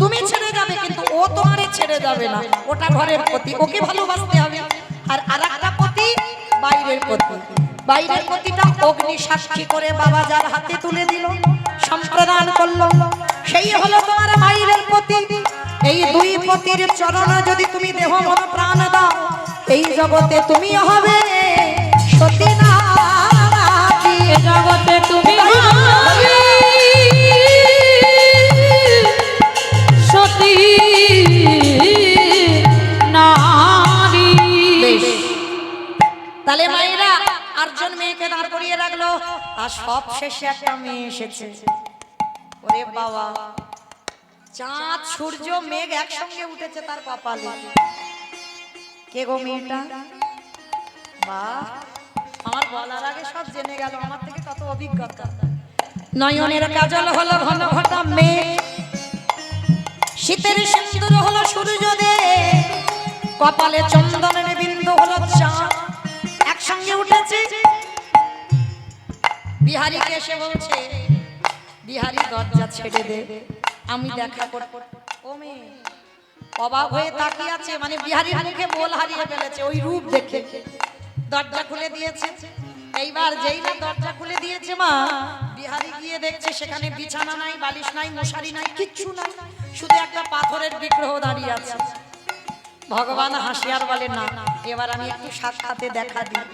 তুমি ছেড়ে যাবে কিন্তু ও তোমারে ছেড়ে যাবে না। ওটা ঘরের পতি, ওকে ভালোবাসতে হবে। আর আরেকটা পতি বাইরের পতি। বাইরের পতিটা অগ্নি সাক্ষী করে বাবা যার হাতে তুলে দিল, সম্প্রদান করলো, সেই হলো তোমার বাইরের পতি। এই দুই পতির চরণে যদি তুমি দেহ মন প্রাণ দাও, এই জগতে তুমি হবে সতী নারী। এ জগতে তুমি হবে সতী নারী। তাহলে মায়েরা আটজন মেয়েকে দাঁড় করিয়ে রাখলো, আর সব শেষে একটা মেয়ে এসেছে। ওরে বাবা, চাঁদ সূর্য মেঘ একসঙ্গে উঠেছে তার কপালে। কে গো মেয়েটা? বাহ, আমার বলার আগে সব জেনে গেল, আমার থেকে কত অভিজ্ঞতা। নয়নের কাজল হলো ঘন ঘটা মেঘ, শীতের সিন্দুর হলো সূর্যদেব, কপালে চন্দনের বিন্দু হলো চাঁদ, একসঙ্গে উঠেছে। বিহারীকে এসে বলছে, বিহারী দরজা ছেড়ে দে, আমি দেখা করব। ও মেয়ে অবাক হয়ে তাকিয়ে আছে, মানে বিহারীর মুখে বল হারিয়ে ফেলেছে ওই রূপ দেখে। দরজা খুলে দিয়েছে। এইবার যেই না দরজা খুলে দিয়েছে মা, বিহারী গিয়ে দেখছে সেখানে বিছানা নাই, বালিশ নাই, মশারি নাই, কিচ্ছু নাই, শুধু একটা পাথরের বিগ্রহ দাঁড়িয়ে আছে। ভগবান হাসিয়ার বলে না, এবার আমি একটু সাক্ষাতে দেখা দিই।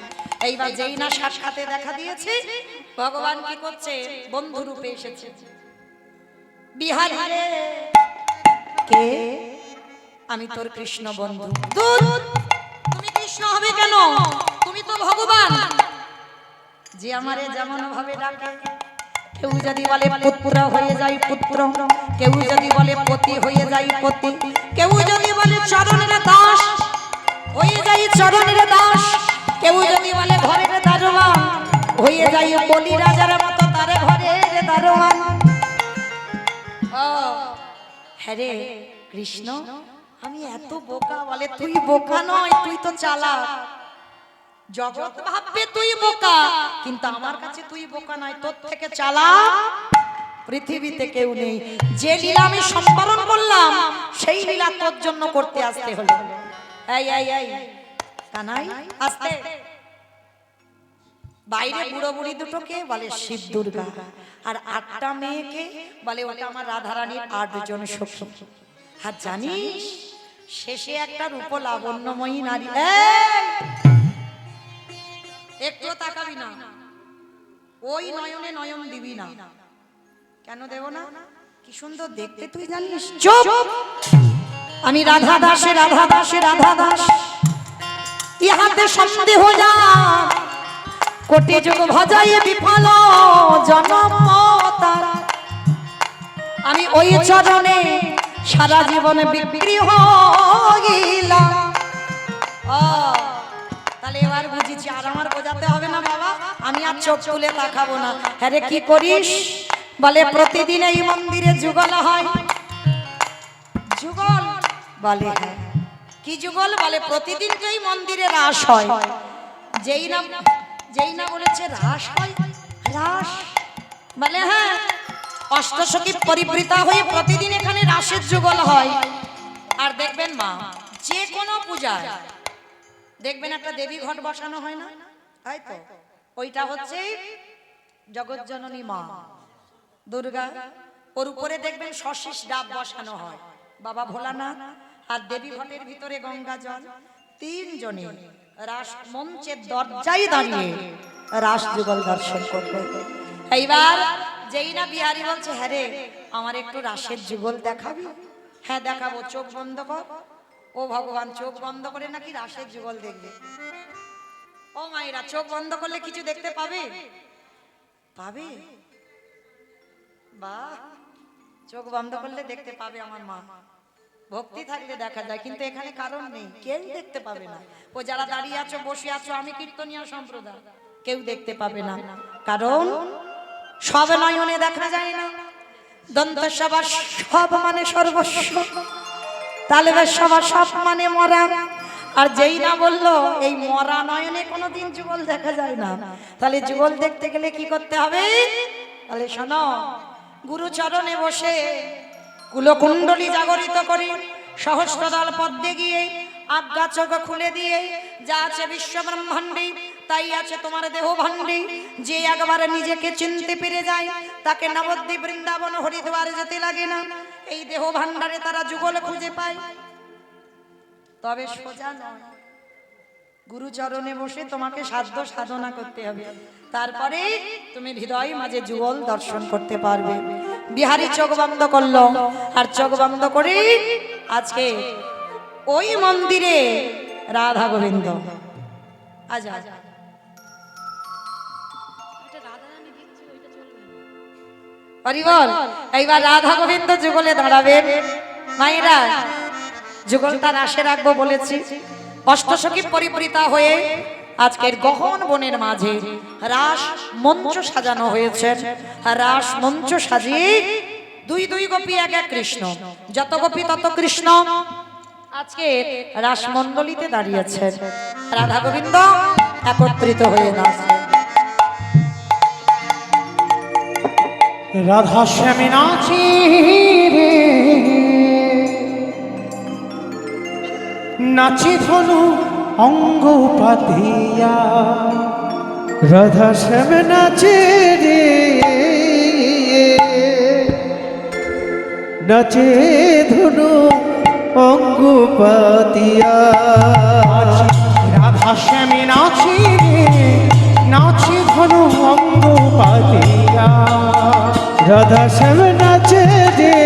এইবার যেই না সাক্ষাতে দেখা দিয়েছে, ভগবান কি করছে? বন্ধু রূপে এসেছে। বিহারী রে, কে? আমি তোর কৃষ্ণ বন্ধু। দূর, তুমি কৃষ্ণ হবে কেন? তুমি তো ভগবান। যে আমারে যেমন ভাবে ডাকে, কেউ যদি বলে পুত্র হয়ে যায় পুত্র, কেউ যদি বলে পতি হয়ে যায় পতি, কেউ যদি বলে চরণের দাস হয়ে যায় চরণের দাস, কেউ যদি বলে ঘরের দারোয়ান হয়ে যায় বলি রাজার মতো তার ঘরের দারোয়ান। ও হ্যাঁ রে কৃষ্ণ, আমি এত বোকা? বলে তুই বোকা নয়, তুই তো চালাক। জগৎ ভাববে তুই বোকা, কিন্তু আমার কাছে তুই বোকা নয়, তোর থেকে চালাক পৃথিবীতে কেউ নেই। যে লীলা আমি সম্বরণ করলাম, সেই লীলা তোর জন্য করতে আসতে হলো। এই এই এই কানাই, আসতে। বাইরে বুড়ো বুড়ি দুটোকে বলে শিব দুর্গা, আর 8টা মেয়েকে বলে ওটা আমার রাধারানীর 8 জন সখী। আর জানিস শেষে একটা রূপ লাবণ্যময়ী নারী। একটু তাকাবি না, ওই নয়নে নয়ন দিবি না। কেন দেব না? কি সুন্দর দেখতে তুই জানিস। চুপ! আমি রাধা দাসে রাধা দাসে রাধা দাস, ইহাতে সন্দেহ যা কোটি যুগ ভজাই বিফল জনম তার। আমি ওই চরণে সারা জীবন বিক্রি হইলাম। তাহলে এবার বুঝেছি, আর আমার বোঝাতে হবে না বাবা, আমি আর চোখ তুলে তাকাবো না। হ্যাঁ রে, কি করিস? বলে প্রতিদিন এই মন্দিরে যুগল হয়। যুগল বলে হ্যাঁ। কি যুগল? বলে প্রতিদিন এই মন্দিরে রাস হয়। যেই না বলেছে রাস হয়, রাস বলে হ্যাঁ, অষ্টসখী পরিবৃতা হয়ে প্রতিদিন এখানে রাসের যুগল হয়। আর দেখবেন মা, যে কোনো পূজায় দেখবেন একটা দেবী ঘট বসানো হয় না, তাই তো? ওইটা হচ্ছে জগৎজননী মা দুর্গা। ওর উপরে দেখবেন শশীষ ডাব বসানো হয়, বাবা ভোলানাথ। আর দেবী ঘটের ভিতরে গঙ্গা জল। 3 জনে রাস মঞ্চের দরজায় দাঁড়িয়ে রাস যুগল দর্শন করবে। এইবার যেই না বিহারী বলছে, হ্যাঁ রে আমার একটু রাসের যুগল দেখাবি? হ্যাঁ দেখাবো, চোখ বন্ধ কর। ও ভগবান, চোখ বন্ধ করে নাকি রাসের যুগল দেখবে? ও মায়েরা, চোখ বন্ধ করলে কিছু দেখতে পাবে? পাবে? বাহ, চোখ বন্ধ করলে দেখতে পাবে আমার মা। ভক্তি থাকলে দেখা যায়, কিন্তু এখানে কারণ নেই, কেউ দেখতে পাবে না। ও যারা দাঁড়িয়ে আছো, বসে আছো, আমি কীর্তনিয়া সম্প্রদায়, কেউ দেখতে পাবে না। কারণ সব নয়নে দেখা যায় না। দন্ত সভা সব মানে সর্বস্ব, তাহলে সভা সব মানে মরা। আর যেই না বললো এই মরা নয়নে কোনোদিন যুগল দেখা যায় না, তাহলে যুগল দেখতে গেলে কি করতে হবে? তাহলে শোনো, গুরুচরণে বসে কুলকুণ্ডলী জাগরিত করে সহস্রদল পদ্মে গিয়ে আজ্ঞা চোখ খুলে দিয়ে, যা আছে বিশ্ব ব্রহ্মাণ্ডে তাই আছে তোমার দেহ ভাণ্ডে। যে একবার নিজেকে চিনতে পেরে যায়, তাকে নবদ্বীপ বৃন্দাবন হরিদ্বার যেতে লাগে না। এই দেহ ভাণ্ডারে তারা যুগল খুঁজে পায়। তবে সোজা নয়, গুরুচরণে বসে তোমাকে সাধ্য সাধনা করতে হবে, তারপরে তুমি হৃদয় মাঝে যুগল দর্শন করতে পারবে। বিহারী চোখ বন্ধ করলো, আর চোখ বন্ধ করে আজকে ওই মন্দিরে রাধা গোবিন্দ আজ এইবার রাধা গোবিন্দ যুগলে দাঁড়াবেন। মায়েরা, যুগলটা রাসে রাখবো বলেছি। অষ্টসখী পরিবৃতা হয়ে আজকের গহন বনের মাঝে রাস মঞ্চ সাজানো হয়েছে। রাস মঞ্চ সাজিয়ে 2 গোপী 1 কৃষ্ণ, যত গোপী তত কৃষ্ণ আজকে রাস মণ্ডলীতে দাঁড়িয়েছেন। রাধা গোবিন্দ একত্রিত হয়ে নাচে। রাধা শ্যামী নাচি রে, নাচি ধনু অঙ্গ পাতিয়া। রাধা শ্যাম নাচে রে, নাচে ধনু অঙ্গ পাতিয়া। রাধা শ্যামী নাচি রে, নাচি ধনু অঙ্গ পাতিয়া। রাধা শ্যাম নাচে রে,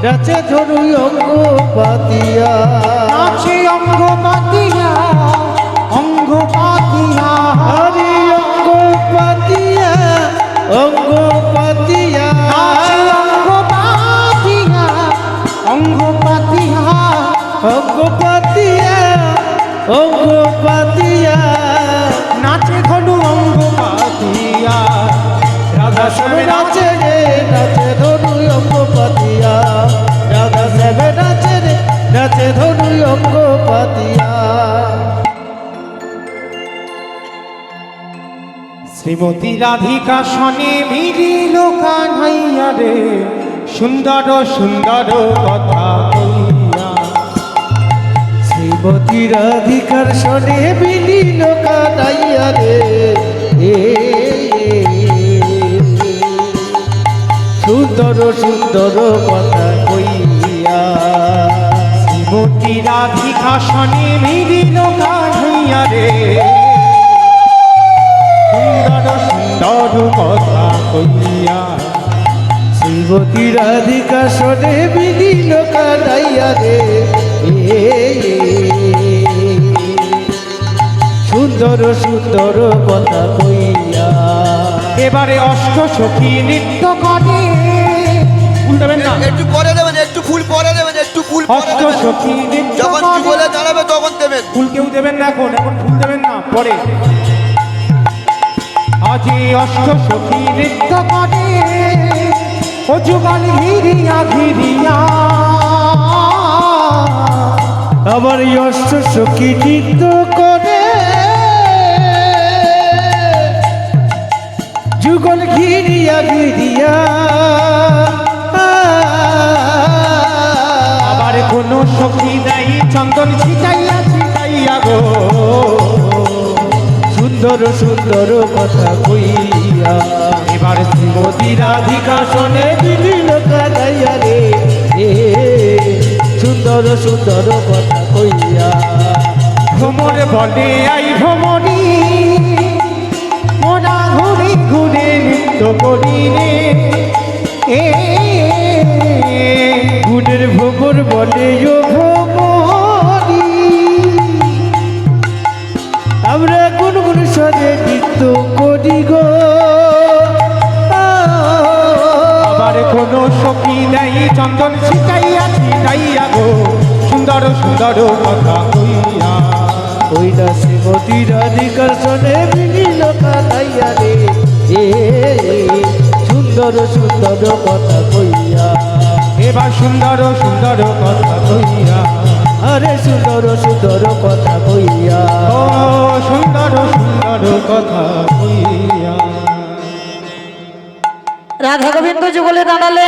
নাচে ধনু অঙ্গ পাতিয়া। নাচে অঙ্গ পাতিয়া, অঙ্গ পাতিয়া। হরি অঙ্গ পাতিয়া, অঙ্গ পাতিয়া। নাচে অঙ্গ পাতিয়া, অঙ্গ পাতিয়া। অঙ্গ পাতিয়া, অঙ্গ পাতিয়া। নাচে ধনু অঙ্গ পাতিয়া। রাধা শ্যাম নাচে রে, নাচে ধনু অঙ্গ পাতিয়া। রাধা শ্যাম নাচে রে, নাচে ধনু অঙ্গ পাতিয়া। শ্রীমতী রাধিকা শনে মিলিল কান্হাইয়া রে, সুন্দর সুন্দর কথা কইয়া। শ্রী শ্রীমতী রাধিকার শোনে মিলিল কানাইয়া রে সুন্দর সুন্দর কথা কইয়া শ্রীমতী রাধিকা শনে মিলিল কানাইয়া রে সুন্দর সুন্দর কথা কইয়া শ্রীমতী রাধিকা শোনে মিলিল কানাইয়া রে সুন্দর সুন্দর কথা কইয়া এবারে অষ্ট সখী নৃত্য করে ফুল দেবেন না একটু পরে দেবেন, একটু ফুল পরে দেবেন, একটু ফুল পরে অষ্ট দেবেন। সখী নৃত্য যখন করে যুগলে দাঁড়াবে তখন দেবেন। ফুল কেউ দেবেন না, এখন এখন ফুল দেবেন না, পরে আজি অষ্ট সখী নৃত্য করে ও যুগল ঘিরিয়া ঘিরিয়া আবার অষ্ট সখী নৃত্য করে যুগল ঘিরিয়া ঘিরিয়া আবার কোন সখী নাই চন্দন ছিটাইয়া ছিটাইয়া গো সুন্দর সুন্দর কথা কইয়া এবার শ্রীমতী রাধিকা শোনে মিলিল কানাইয়া রে সুন্দর সুন্দর কথা কইয়া ভ্রমর বলে আই ভ্রমণী মোরা ঘুরে ঘুরে নৃত্য করি রে গুণের ভ্রমর বলে ও ভ্রমরি আমরা কোন কোন স্বরে নৃত্য করি গো আবার কোন সখী নাই চন্দন ছিটাইয়া ছিটাইয়া গো সুন্দর সুন্দর কথা কইয়া ওই না শ্রীমতী রাধিকার শোনে মিলিল কানাইয়া রে সুন্দর সুন্দর কথা কইয়া এবার সুন্দর সুন্দর কথা কইয়া আরে সুন্দর সুন্দর কথা কইয়া ও সুন্দর সুন্দর কথা কইয়া রাধা গোবিন্দ যুগলে দাঁড়ালে